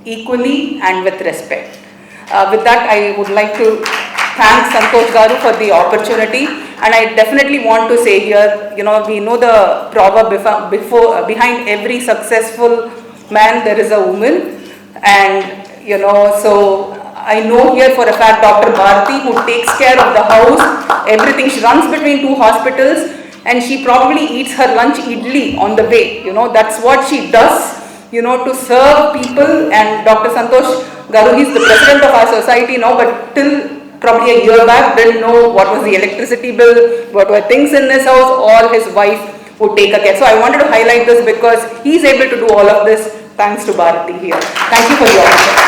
equally and with respect. With that, I would like to thank Santosh Garu for the opportunity, and I definitely want to say here, we know the proverb behind every successful man there is a woman, and so I know here for a fact Dr. Bharati, who takes care of the house, everything. She runs between 2 hospitals, and she probably eats her lunch idli on the way. That's what she does, to serve people. And Dr. Santosh Garu, he's the president of our society now, but till probably a year back didn't know what was the electricity bill, what were things in this house. All his wife would take a care. So I wanted to highlight this because he's able to do all of this thanks to Bharati here. Thank you for the opportunity.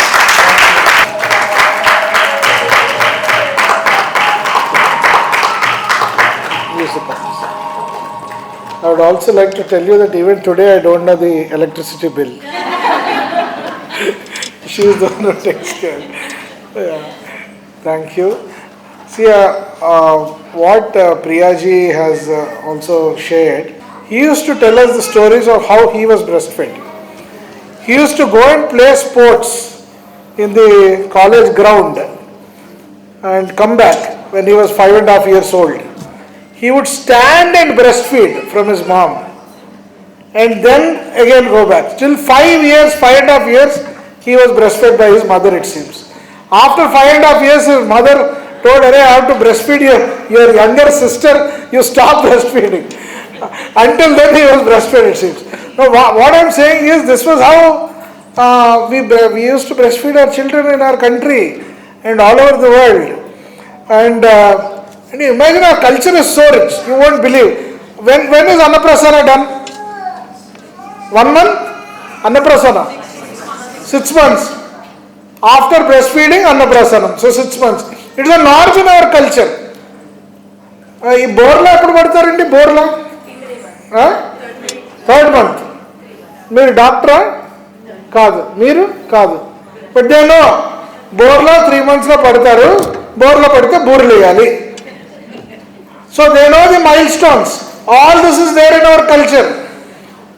I would also like to tell you that even today I don't know the electricity bill. She is the one who takes care. Yeah. Thank you. See, what Priyaji has also shared, he used to tell us the stories of how he was breastfed. He used to go and play sports in the college ground and come back when he was 5.5 years old. He would stand and breastfeed from his mom and then again go back. Till 5 years, 5.5 years, he was breastfed by his mother, it seems. After 5.5 years, his mother told her, I have to breastfeed your younger sister, you stop breastfeeding. Until then he was breastfed, it seems. Now what I am saying is, this was how we used to breastfeed our children in our country and all over the world. And you imagine our culture is so rich, you won't believe. When is Annaprasana done? 1 month? Annaprasana? 6 months. After breastfeeding, Annaprasanam. So 6 months. It is a norm in our culture. Borla eppudu padtarandi? Borla? 3rd month. Meeru doctor? Kaadu. Meeru? Kaadu. But they know, Borla 3 months lo padtaru, Borla padite boorlu eyali. So they know the milestones. All this is there in our culture.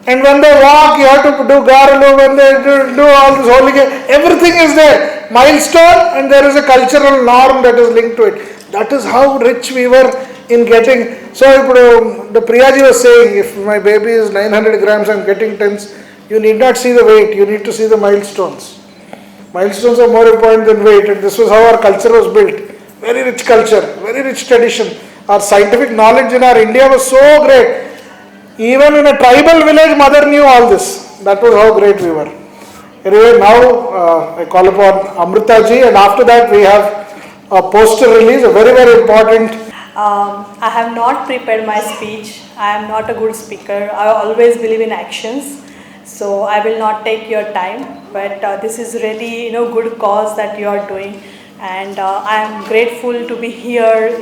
And when they walk, you have to do garalu, when they do all this holy, everything is there. Milestone, and there is a cultural norm that is linked to it. That is how rich we were in getting. So the Priyaji was saying, if my baby is 900 grams, I am getting tens. You need not see the weight, you need to see the milestones. Milestones are more important than weight, and this was how our culture was built. Very rich culture, very rich tradition. Our scientific knowledge in our India was so great. Even in a tribal village, mother knew all this. That was how great we were. Anyway, now I call upon Amrita ji, and after that we have a poster release, a very, very important. I have not prepared my speech. I am not a good speaker. I always believe in actions. So I will not take your time. But this is really, good cause that you are doing. And I am grateful to be here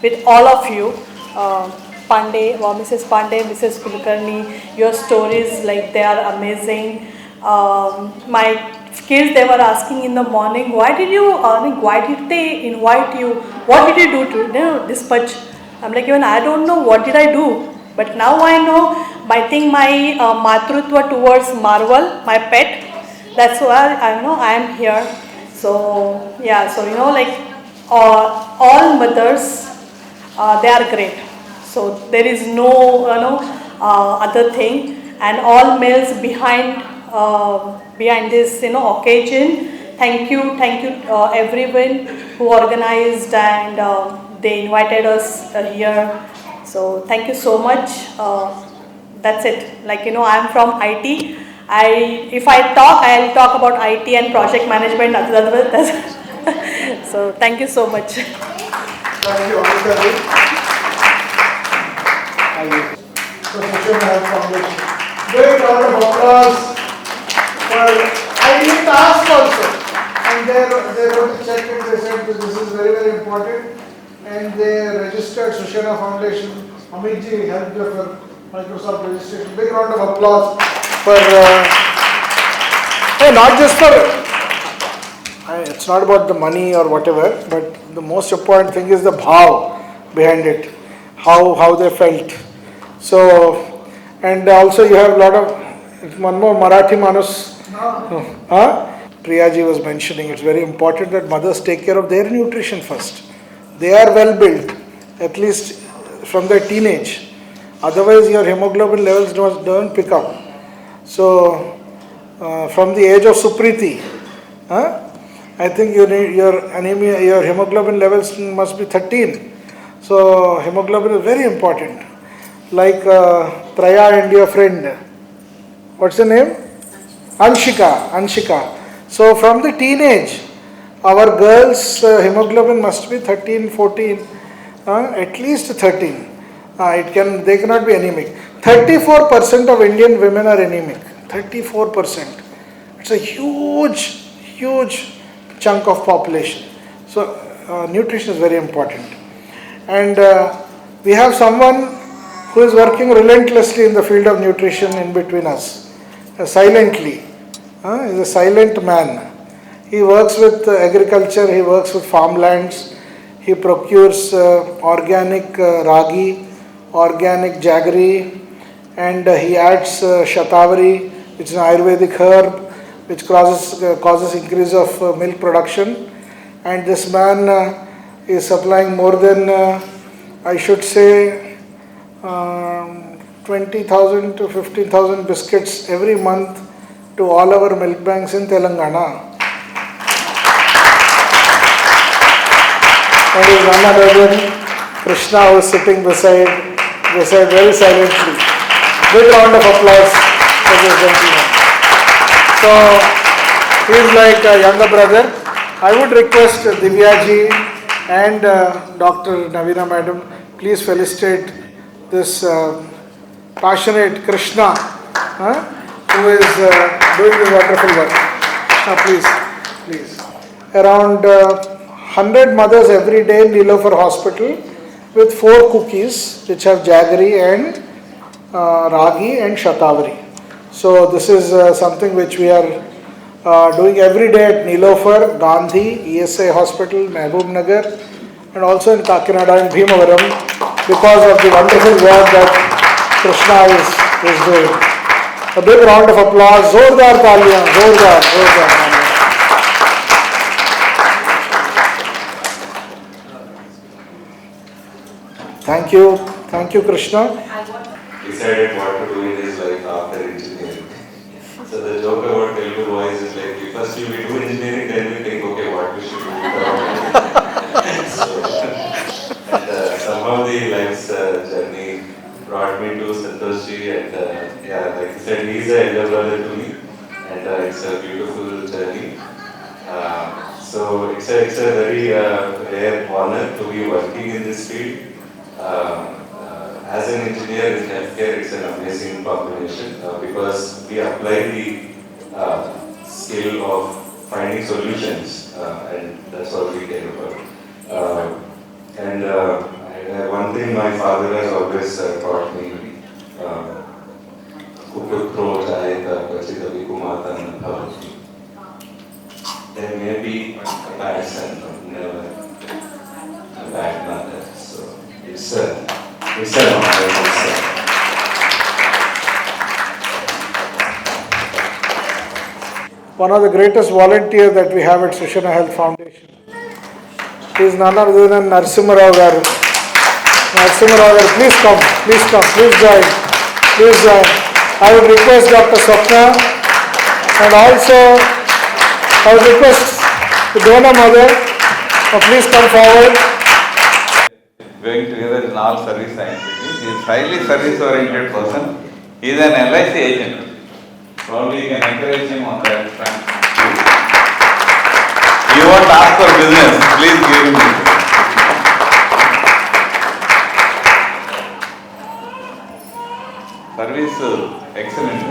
with all of you. Pandey, Mrs. Pandey, Mrs. Kulkarni, your stories, they are amazing. My kids, they were asking in the morning, why did they invite you? What did you do to this much? I'm like, even I don't know what did I do. But now I know, I think my matrutva towards Marvel, my pet, that's why I am here. So, yeah, so all mothers, they are great. So there is no other thing, and all males behind this occasion. Thank you everyone who organized, and they invited us here. So thank you so much. That's it. I'm from IT. If I talk, I'll talk about IT and project management. So thank you so much. Thank you, Amrita. So Sushena Health Foundation. Great round of applause for, I didn't ask also, and they wrote a check and they said that this is very, very important, and they registered Sushena Foundation. Amit ji helped you for Microsoft registration. Big round of applause for, not just for, it's not about the money or whatever, but the most important thing is the bhav behind it, how they felt. So, and also you have a lot of One more Marathi Manus. Huh? Priyaji was mentioning it's very important that mothers take care of their nutrition first. They are well built, at least from their teenage. Otherwise, your hemoglobin levels don't pick up. So, from the age of Supriti, I think your anemia, your hemoglobin levels must be 13. So, hemoglobin is very important. Like Traya and your friend, what's the name? Anshika. So, from the teenage, our girls' hemoglobin must be 13, 14, at least 13. They cannot be anemic. 34% of Indian women are anemic. 34%. It's a huge chunk of population. So nutrition is very important. And we have someone who is working relentlessly in the field of nutrition in between us, silently. He's a silent man. He works with agriculture, he works with farmlands, he procures organic ragi, organic jaggery, and he adds shatavari, which is an Ayurvedic herb, which causes increase of milk production. And this man is supplying more than, I should say, 20,000 to 15,000 biscuits every month to all our milk banks in Telangana. And his none other than Krishna, who is sitting beside very silently. Big round of applause for this gentleman. So, he is like a younger brother. I would request Divya ji and Dr. Navina madam, please felicitate this passionate Krishna who is doing this wonderful work. Please. Around 100 mothers every day in Nilofer Hospital with 4 cookies which have jaggery and ragi and shatavari. So this is something which we are doing every day at Nilofer, Gandhi, ESI Hospital, Mehboob Nagar, and also in Kakinada and Bhimavaram because of the wonderful work that Krishna is doing. A big round of applause. Zordar Taliyan. Zordar. Thank you, Krishna. Decided what to do in his life after engineering. So the joke about Telugu boys is like, first we do engineering, then we think, okay, what we should do with our so, and somehow the life's journey brought me to Santoshi, and like I said, he's an elder brother to me, and it's a beautiful journey. So it's a very rare honor to be working in this field. As an engineer in healthcare, it's an amazing combination because we apply the skill of finding solutions, and that's what we care about. One thing my father has always taught me, there may be a bad son, but never a bad mother. So it's an honor. One of the greatest volunteers that we have at Sushena Health Foundation is none other than Narasimha Rao garu. Please join. I would request Dr. Swapna, and also I would request the donor mother, please come forward. Going together in all service activities. He is highly service oriented person. He is an LIC agent. Probably you can encourage him on that front. You won't ask for business, please give him business. Service excellent.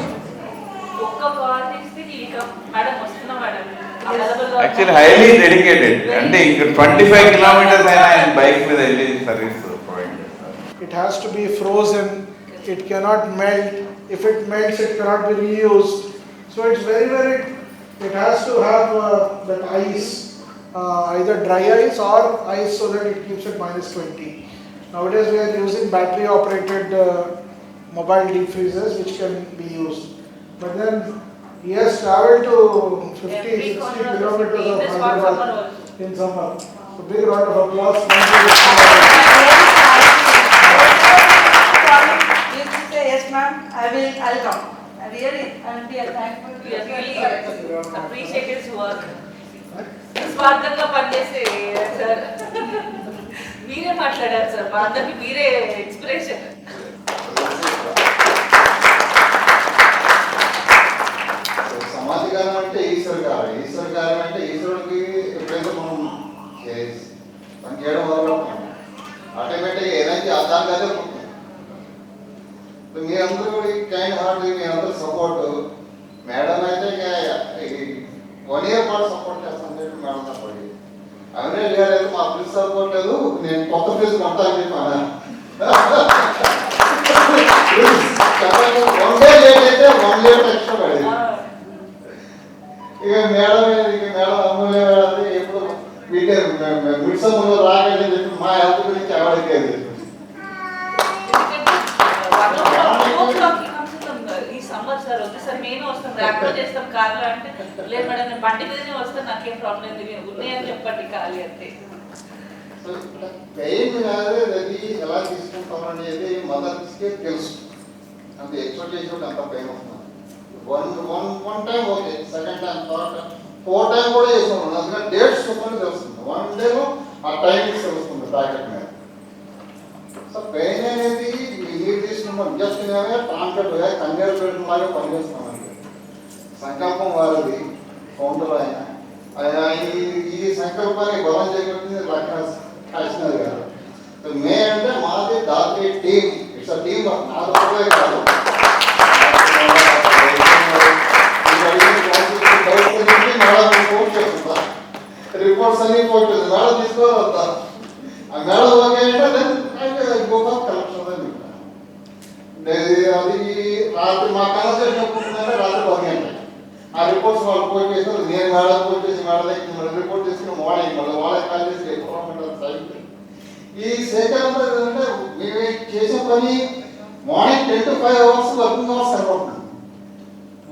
Actually highly dedicated. And 25 kilometers and bike with LE service provided. It has to be frozen. It cannot melt. If it melts, it cannot be reused. So it's very. It has to have that ice, either dry ice or ice, so that it keeps it -20. Nowadays we are using battery operated mobile deep freezers which can be used. But then he has travelled to 50, 60 kilometers of Hyderabad in summer. So big round of applause. Thank you. Yes, ma'am. I'll come. Really, we are thankful. We are really appreciate his work. స్వార్థంగా పనిచేస్తే sir మీరే మాట్లాడారు sir, మా అందరికి మీరే inspiration. సమాధికారం అంటే ఈశ్వరకారం, ఈశ్వరకారం అంటే ఈశ్వరుడికి ఎప్పుడైతే మనం పని చేయడం మొదలుపెడతాం ఆటోమేటిక్గా ఎనర్జీ అర్థాలుగానే పుట్టింది. మీరందరూ కైండ్ హార్ట్, మీరందరూ సపోర్ట్. మేడం అయితే 1 year పాటు సపోర్ట్ చేస్తాను చెప్పి మేడం సపోర్ట్ చేసి అవన్నీ లేదు, మా ఫ్రిడ్జ్ సపోర్ట్ లేదు, నేను కొత్త ఫ్రిడ్జ్ కొంటాను చెప్పాను. చెప్పండి, 1 day లేట్ అయితే 1 year ఎక్స్ట్రా పడేది. ఇక మేడం అమూల్య మేడం ఎప్పుడు మిడ్సమ్లో రాగని చెప్పి మా హెల్త్ గురించి ఎవరికేది ఈ సమ్మర్ సార్ వద్దు సార్, మేము వస్తాం, ర్యాప్లో చేస్తాం కార్లో అంటే లేదు మేడం నేను బండి మీదనే వస్తాను, నాకేం ప్రాబ్లం లేదు, ఉన్నాయని చెప్పండి ఖాళీ అంతే. పెయిన్ కాదు, అది ఎలా తీసుకుంటాం అనేది మదర్స్కే తెలుసు. అంత ఎక్స్పెక్ట్ చేసేప్పుడు అంత పెయిన్ వస్తుంది. One time okay, second time, third time, 4 time కూడా చేసుకున్నాను. అందుకని డేట్స్ చూసుకొని తెలుస్తుంది. 1 డేలో ఆ టైమింగ్స్ తెలుస్తుంది ప్యాకెట్ మీద. సో పెయిన్ అనేది మీరు తీసుకుంటాం జస్ట్ ట్రాన్స్ఫర్ కంగారు పెట్టిన లాగా పనిచేస్తామండి. సంకల్పం వారిది, కౌంటర్ ఆయన ఈ సంకల్పాన్ని బలం చేకూర్చింది కాశీనాథ్ గారు. సో మే అంటే మాది ధాత్రి టీమ్, ఇట్స్ అ టీమ్. నాలుగు కాదు, రిపోర్ట్స్ అన్ని పోతుంది. మేడం తీసుకోవద్దా, ఆ మేడం ఓకే అంటే గోపాల్ కలెక్షన్ అని అది రాత్రి మా కన్వర్సేషన్ ఒప్పుకుంటుందంటే రాత్రి 10 గంటలు ఆ రిపోర్ట్స్ వాళ్ళు పోయి చేస్తారు. నేను మేడం పోయి చేసి మేడం దగ్గర రిపోర్ట్ చేసుకుని మార్నింగ్ మళ్ళీ వాళ్ళకి కాల్ చేసి ఈ సేకరణ ఏంటంటే మేము చేసే పని morning 10 to 5 hours working hours సరిపడుతుంది.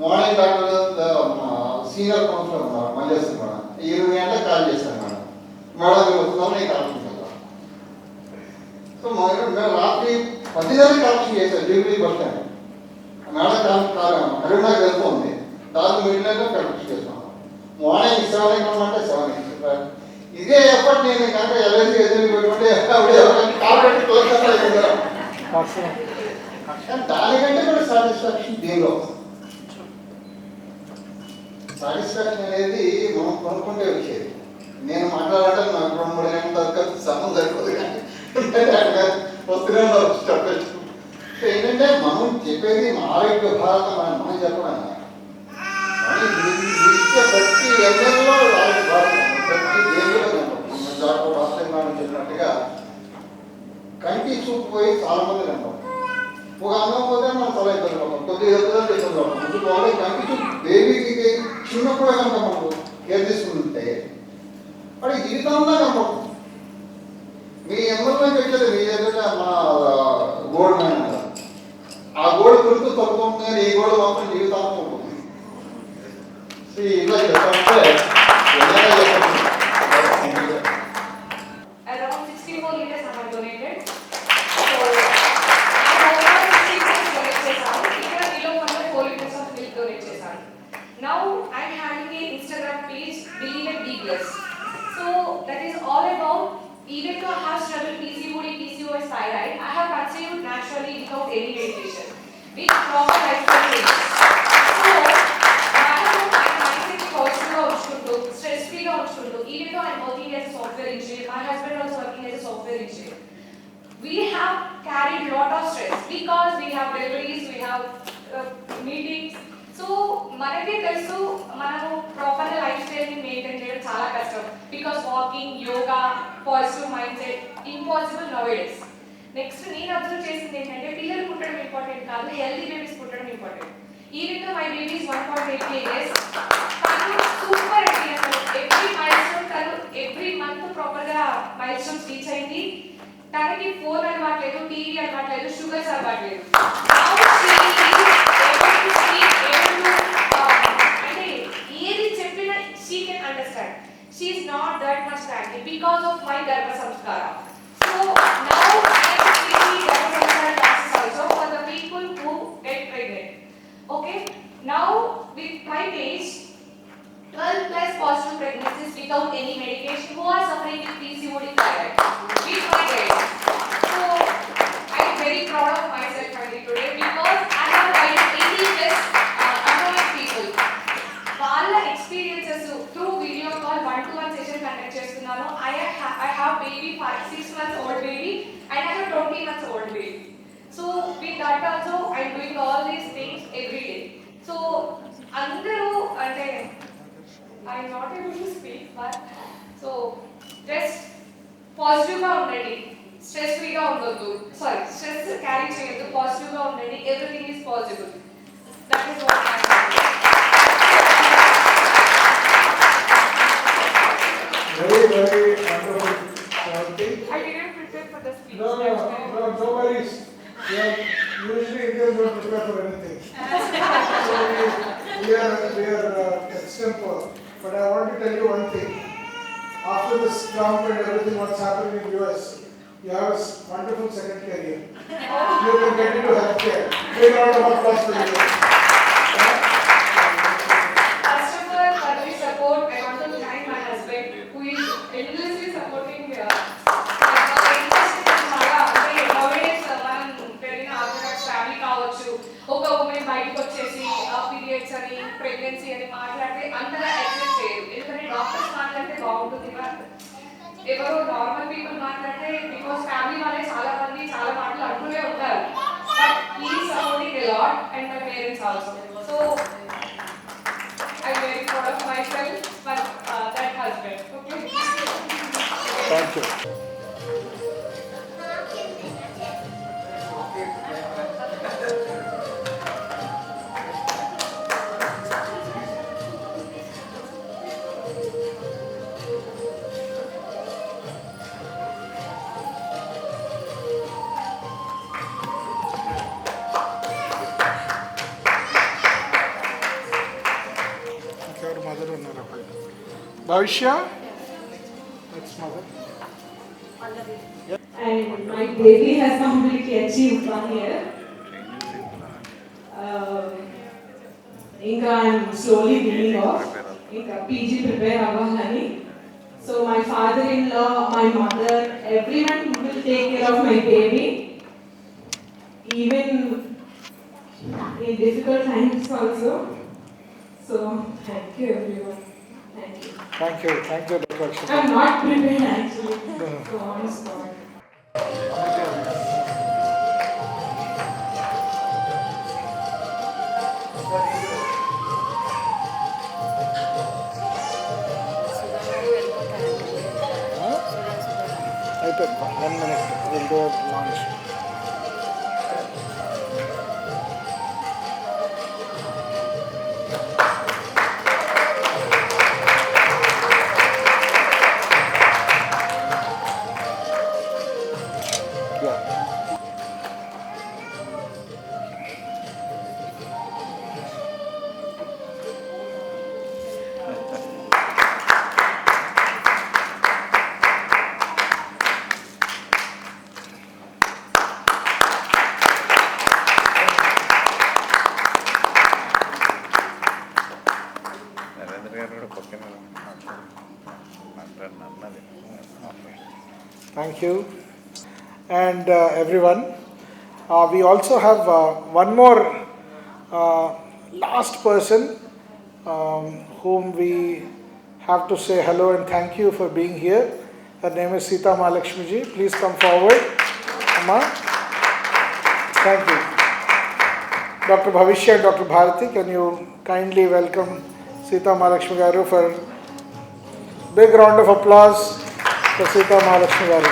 మార్నింగ్ డాక్టర్ సీనియర్ కౌన్సిలర్ ఉన్నారు మల్లేశ్వరి మేడం 20 గంటలకు కాల్ చేస్తాను మేడం, మేడం మీరు వస్తున్నాం నేను కలెక్షన్ చేద్దాం. సో మేము రాత్రి 10 గంటలకు కలెక్షన్ చేశాను duty bus stand. Madam Karimnagar వెళ్తుంది, దాని మిడిల్ కలెక్షన్ చేస్తాం. మార్నింగ్ 7 అంటే 7. ఇదే ఎఫర్ట్ నేను కనుక ఎల్ఐసి ఏజెంట్ పెట్టుకుంటే దానికంటే కూడా సాటిస్ఫాక్షన్ దీనిలో. సాటిస్ఫాక్షన్ అనేది మనం కొనుక్కుంటే వచ్చేది. నేను మాట్లాడాలంటే నాకు 2-3 గంటల దాకా సమయం సరిపోదు, కానీ వస్తూనే చెప్పచ్చు. ఏంటంటే మనం చెప్పేది ఆరోగ్య భారతం మనం చెప్పడం ప్రతి ఎన్నెల్లో ఆరోగ్య భారతం, ప్రతి దేనిలో డాక్టర్ భాస్కర్ మేడం చెప్పినట్టుగా కంటి చూపు పోయి చాలా మంది కనపడతాం. ఒక అందం పోతే మనం చాలా ఇబ్బంది పడతాం, కొద్దిగా ఎదుగుదల ఇబ్బంది పడతాం. ముందు బాగా కంటి చూపు బేబీకి చిన్నప్పుడే కనుక మనం కేర్ తీసుకుంటే వాడికి జీవితంలో కనపడుతుంది. మీ ఎమ్మల్లోకి వచ్చేది మీ దగ్గర మన గోల్డ్ మ్యాన్ కదా, ఆ గోల్డ్ గుర్తు తగ్గుతుంది, కానీ ఈ గోల్డ్ మాత్రం జీవితాంతం ఉంటుంది. ఇలా చెప్పాలంటే around 64 liters I have donated. So I have over 60 liters donate చేశాను. ఇక్కడ kilo 4 liters of milk donate చేశాను. Now I am having a Instagram page, Believe and Be Blessed. So that is all about, even though I have struggled PCOD, PCOS, thyroid, I have conceived naturally without any medication, with proper lifestyle changes. So stress free గా ఉంచుకుంటూ, even though I am working as a software engineer, my husband also working as a software engineer, we have carried lot of stress because we have deliveries, we have meetings. So మనకే తెలుసు మనము proper life style ని maintain చేయడం చాలా కష్టం, because walking, yoga, positive mind set impossible now days. Next నేను observe చేసింది ఏంటంటే పిల్లలు పుట్టడం ఇంపార్టెంట్ కాదు, హెల్తీ బేబీస్ పుట్టడం important. Even though my baby is 1.8 kgs, తను సూపర్ అండి. అసలు ఎవ్రీ మైల్ స్టోన్ తను ఎవ్రీ మంత్ ప్రాపర్ గా మైల్ స్టోన్స్ రీచ్ అయింది. తనకి ఫోన్ అలవాట్లేదు, టీవీ అలవాట్లేదు, షుగర్స్ అలవాట్లేదు. Now she is able to speak, able to pregnancies without any medication, who are suffering with PCOD thyroid. With my guidance. So I am very proud of myself today because I have guided 80 plus underweight people. వాళ్ళ experiences through video call 1-to-1 session conduct చేస్తున్నాను. I have baby 6 months old baby and I have 20 months old baby. So with that also I am doing all these things every day. So అందరూ అంటే I am not able to speak, but so just positive గా ఉండండి, stress ఫ్రీగా ఉండొద్దు, sorry stress carry చేయొద్దు, positive గా ఉండండి, everything is possible. That is what I Very, very wonderful. I didn't prepare for the speech. No worries. Usually Indians don't prepare for anything. So we are extempore. But I want to tell you one thing. After this Trump and everything what's happening in US, you have a wonderful second career. You can get into healthcare. Big round of applause for you. First of all, for this support, I want to thank my husband who is endlessly supporting family కావచ్చు. ఒక women బయటకు వచ్చేసి periods అని pregnancy అని మాట్లాడితే అంతగా accept చేయరు, ఎందుకంటే డాక్టర్స్ మాట్లాడితే బాగుంటుంది, ఎవరో నార్మల్ పీపుల్ మాట్లాడితే బికాస్ ఫ్యామిలీ వాళ్ళే చాలా మంది చాలా మాటలు అంటూనే ఉంటారు. But he supporting a lot and my parents also. So I am very proud of myself for that husband. Okay. Thank you. Bhavishya, that's mother. And my baby has completely achieved 1 year. Inka I'm slowly peeling off. Inka PG prepare avvalani. So my father-in-law, my mother, everyone will take care of my baby. Even in difficult times also. So thank you everyone. Thank you. Thank you, Dr. Akshita. I'm not prepared actually. So honest God. అయిపోయింది 1 minute. We'll do it launch. Thank you. And everyone, we also have one more last person whom we have to say hello and thank you for being here. Her name is Sita Mahalakshmi ji. Please come forward. Amma. Thank you. Dr. Bhavishya and Dr. Bharati, can you kindly welcome Sita Mahalakshmi garu for big round of applause for Sita Mahalakshmi garu.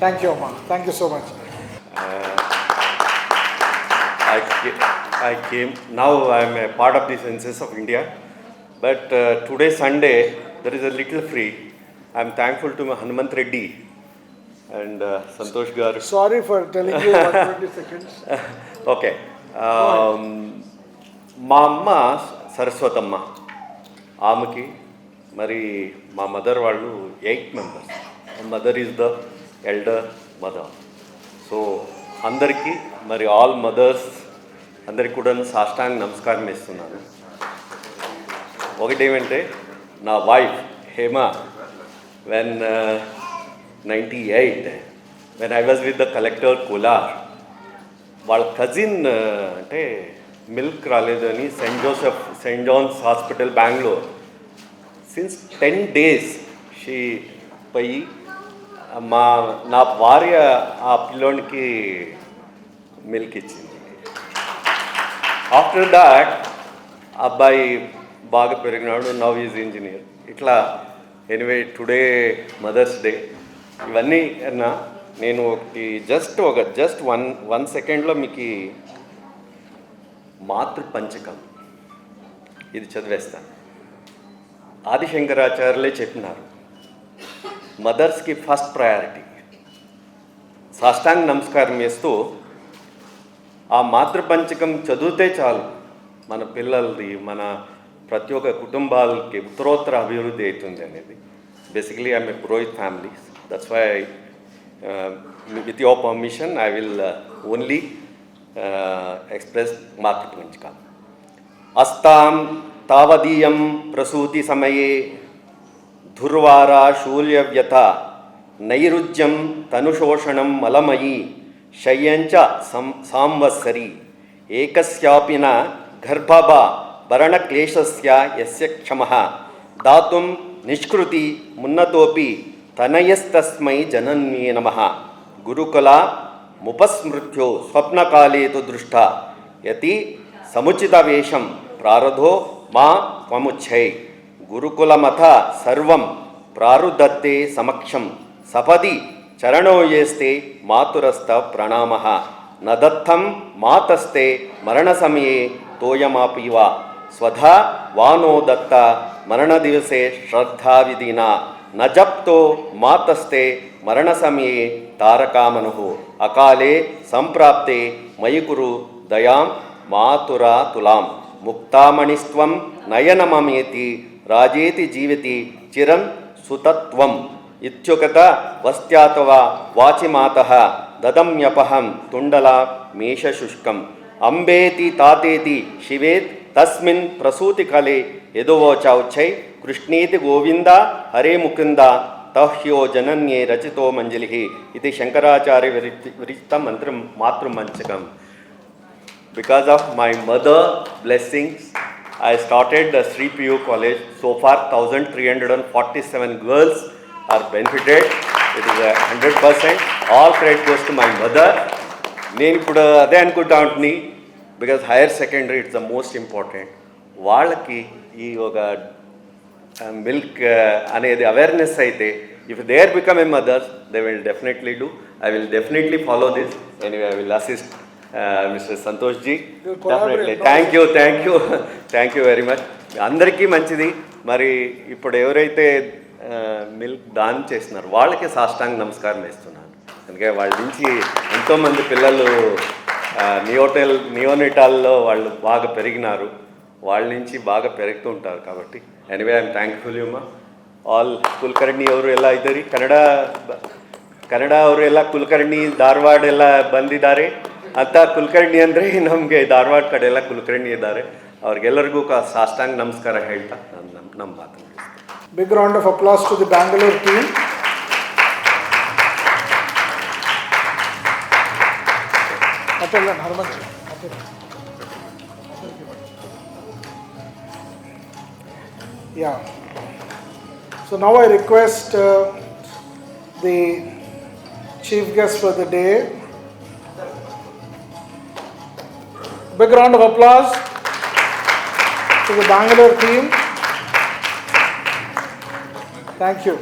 Thank you, Amma. Thank you so much. I came, now I am a part of the census of India, but today Sunday there is a little free. I am thankful to my Hanumant Reddy and Santosh Garu. Sorry for telling you 120 seconds. Okay. మా అమ్మ సరస్వతమ్మ, ఆమెకి మరి మా mother వాళ్ళు 8 members. Mother is the elder mother. So అందరికీ మరి all mothers అందరికి కూడా సాష్టాంగ నమస్కారం ఇస్తున్నాను. ఒకటేమంటే నా wife Hema when 98 when I was with the collector Kolar, వాళ్ళ కజిన్ అంటే మిల్క్ రాలేదని saint John's hospital Bengaluru since 10 days she పోయి నా భార్య ఆ పిల్లోనికి మిల్క్ ఇచ్చింది. ఆఫ్టర్ దాట్ అబ్బాయి బాగా పెరిగినాడు, నవ్ ఈజ్ ఇంజనీర్. ఇట్లా ఎనివే టుడే మదర్స్ డే ఇవన్నీ అన్నా నేను జస్ట్ వన్ సెకండ్లో మీకు మాతృపంచకం ఇది చదివేస్తాను. ఆదిశంకరాచార్యులే చెప్పినారు మదర్స్కి ఫస్ట్ ప్రయారిటీ. సాష్టాంగ నమస్కారం చేస్తూ ఆ మాతృపంచకం చదివితే చాలు మన పిల్లలది మన ప్రతి ఒక్క కుటుంబాలకి ఉత్తరోత్తర అభివృద్ధి అవుతుంది అనేది. Basically I'm a purohit family, that's why with your permission I will only express Matrupanchakam. అస్తాం తావదీయం ప్రసూతి సమయే దుర్వారా శూల్యవ్యత నైరుజ్యం తనుశోషణం మలమయీ శయ్యంచ సాంవత్సరి ఏకస్యాపి న గర్భభా భరణక్లేశస్య యస్య క్షమః దాతుం నిష్కృతి మున్నతోపి తనయస్తస్మై జనన్యే నమః. గురుకుల ముపస్మృత్యో స్వప్నకాలే తు దృష్ట యతి సముచిత వేషం ప్రారధో మా త్వముచ్చై. గురుకులమథ సర్వం ప్రారుదత్తే సమక్షం సపది చరణో యేస్తే మాతురస్థ ప్రణామః. నదత్తం మాతస్తే మరణసమయే తోయమాపీవ స్వధా వానో దత్త మరణదివసే శ్రద్ధావిధినా నజప్తో మాతస్తే మరణసమయే తారకామనుః. అకాలే సంప్రాప్తే మయికురు దయాం మాతురా తులాం. ముక్తామణిస్త్వం నయనమమేతి రాజేతి జీవతి చిరం సుతత్వం. ఇత్యుకత వస్త్యాతవ వాచిమాతః దదమ్యపహం తుండలా మేషశుష్కం. అంబేతి తాతేతి శివేత్ తస్మిన్ ప్రసూతికలే యదువోచౌచ్చై. కృష్ణేతి గోవింద హరే ముకుంద తహ్యో జనన్యే రచితో మంజలి. ఇది శంకరాచార్య విరచిత మంత్రం మాతృమంచకం. Because of my mother blessings, I started the Sri PU college. So far 1347 girls are benefited. It is 100%. All credit goes to my mother. నేను ఇప్పుడు అదే అనుకుంటా ఉంటుంది, because higher secondary it's the most important. వాళ్ళకి ఈ ఒక milk అనేది awareness అయితే if they are become a mothers they will definitely do. I will definitely follow this. Anyway I will assist mister Santosh ji. Definitely thank you very much. అందరికీ మంచిది. మరి ఇప్పుడు ఎవరైతే మిల్క్ దానం చేస్తున్నారు వాళ్ళకి సాష్టాంగ నమస్కారం వేస్తున్నాను. అందుకే వాళ్ళ నుంచి ఎంతోమంది పిల్లలు నియోనిటాల్లో వాళ్ళు బాగా పెరిగినారు, వాళ్ళ నుంచి బాగా పెరుగుతూ ఉంటారు. కాబట్టి ఎనివే ఐఎమ్ థ్ಯಾಂಕ್ಫುಲ್ ಯು. ಆಲ್ ಕುಲಕರ್ಣಿ ಅವರು ಎಲ್ಲ ಇದ್ದಾರೆ, ಕನ್ನಡ ಅವರು ಎಲ್ಲ ಕುಲಕರ್ಣಿ ಧಾರವಾಡ ಎಲ್ಲ ಬಂದಿದ್ದಾರೆ ಅಂತ. ಕುಲಕರ್ಣಿ ಅಂದರೆ ನಮಗೆ ಧಾರವಾಡ ಕಡೆ ಎಲ್ಲ ಕುಲಕರ್ಣಿ ಇದ್ದಾರೆ. ಅವ್ರಿಗೆಲ್ಲರಿಗೂ ಸಾಷ್ಟಾಂಗ ನಮಸ್ಕಾರ ಹೇಳ್ತಾ ನಮ್ಮ ಮಾತು. Big round of applause to the Bangalore team. Yeah. So now I request the chief guest for the day. Big round of applause to the Bangalore team. Thank you.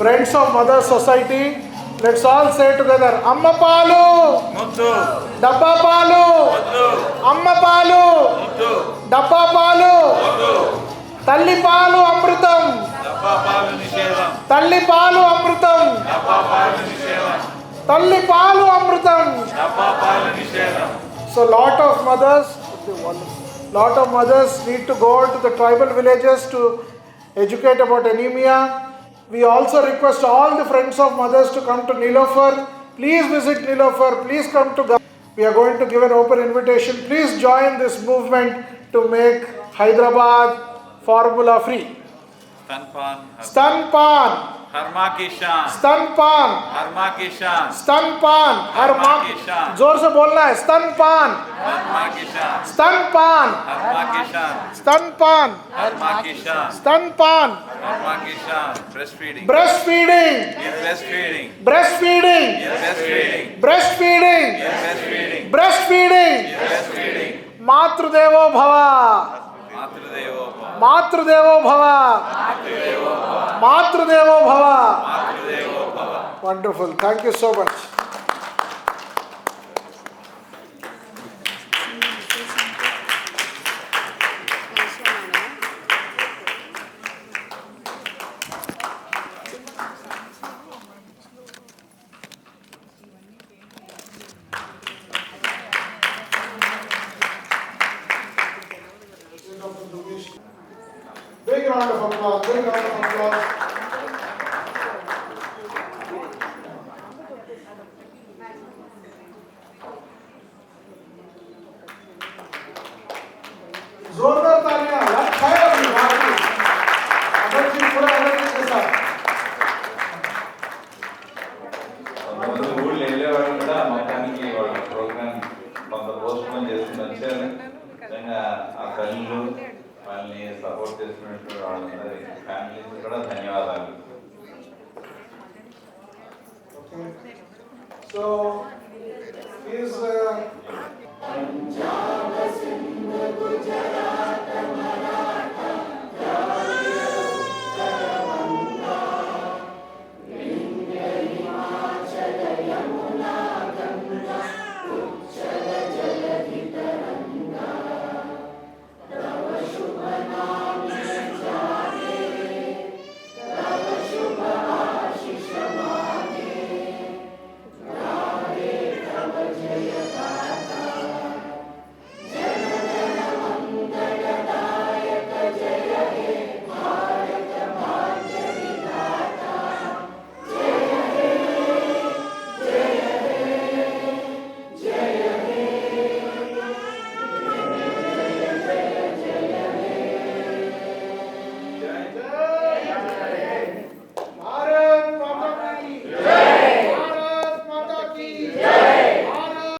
Friends of Mother Society, let's all say together, Amma Palu, Muttu, Dabba Palu, Muttu, Amma Palu, Muttu, Dabba Palu, Muttu, Talli Palu Amrutam, Dabba Palu Nishedam, Talli Palu Amrutam, Dabba Palu Nishedam, Talli Palu Amrutam, Dabba Palu Nishedam. So lot of mothers need to go to the tribal villages to educate about anemia. We also request all the friends of mothers to come to Nilofer Please visit Nilofer. Please come to Ghana. We are going to give an open invitation. Please join this movement to make Hyderabad formula free. Stanpan. Stanpan. Harma Kishan. स्तनपान Harma Kishan. स्तनपान हर Harma माँ Kishan. जोर से बोलना है स्तनपान Harma Kishan. स्तनपान Harma Kishan. स्तनपान Harma Kishan. स्तनपान Harma Kishan. Breastfeeding. breastfeeding Is breastfeeding. breastfeeding Is breastfeeding. breastfeeding Is breastfeeding. breastfeeding Is breastfeeding. मातृदेवो भव Matridevo Bhava. मातृदेवो भव Matridevo Bhava. मातृदेवो भव Matridevo Bhava. wonderful, thank you so much. Big round of applause, big round of applause. जोरदार तालियां, लग है अभी बाकी। अगर जी पूरा एनर्जी के साथ। కొంతమంది ఊళ్ళు వెళ్ళేవాళ్ళు కూడా మొత్తానికి వాళ్ళ ప్రోగ్రామ్ కొంత పోస్ట్ పోన్ చేసుకుని వచ్చారు. నిజంగా ఆ తల్లులు వాళ్ళని సపోర్ట్ చేసినట్టు వాళ్ళందరి ఫ్యామిలీస్ కూడా ధన్యవాదాలు. So, he is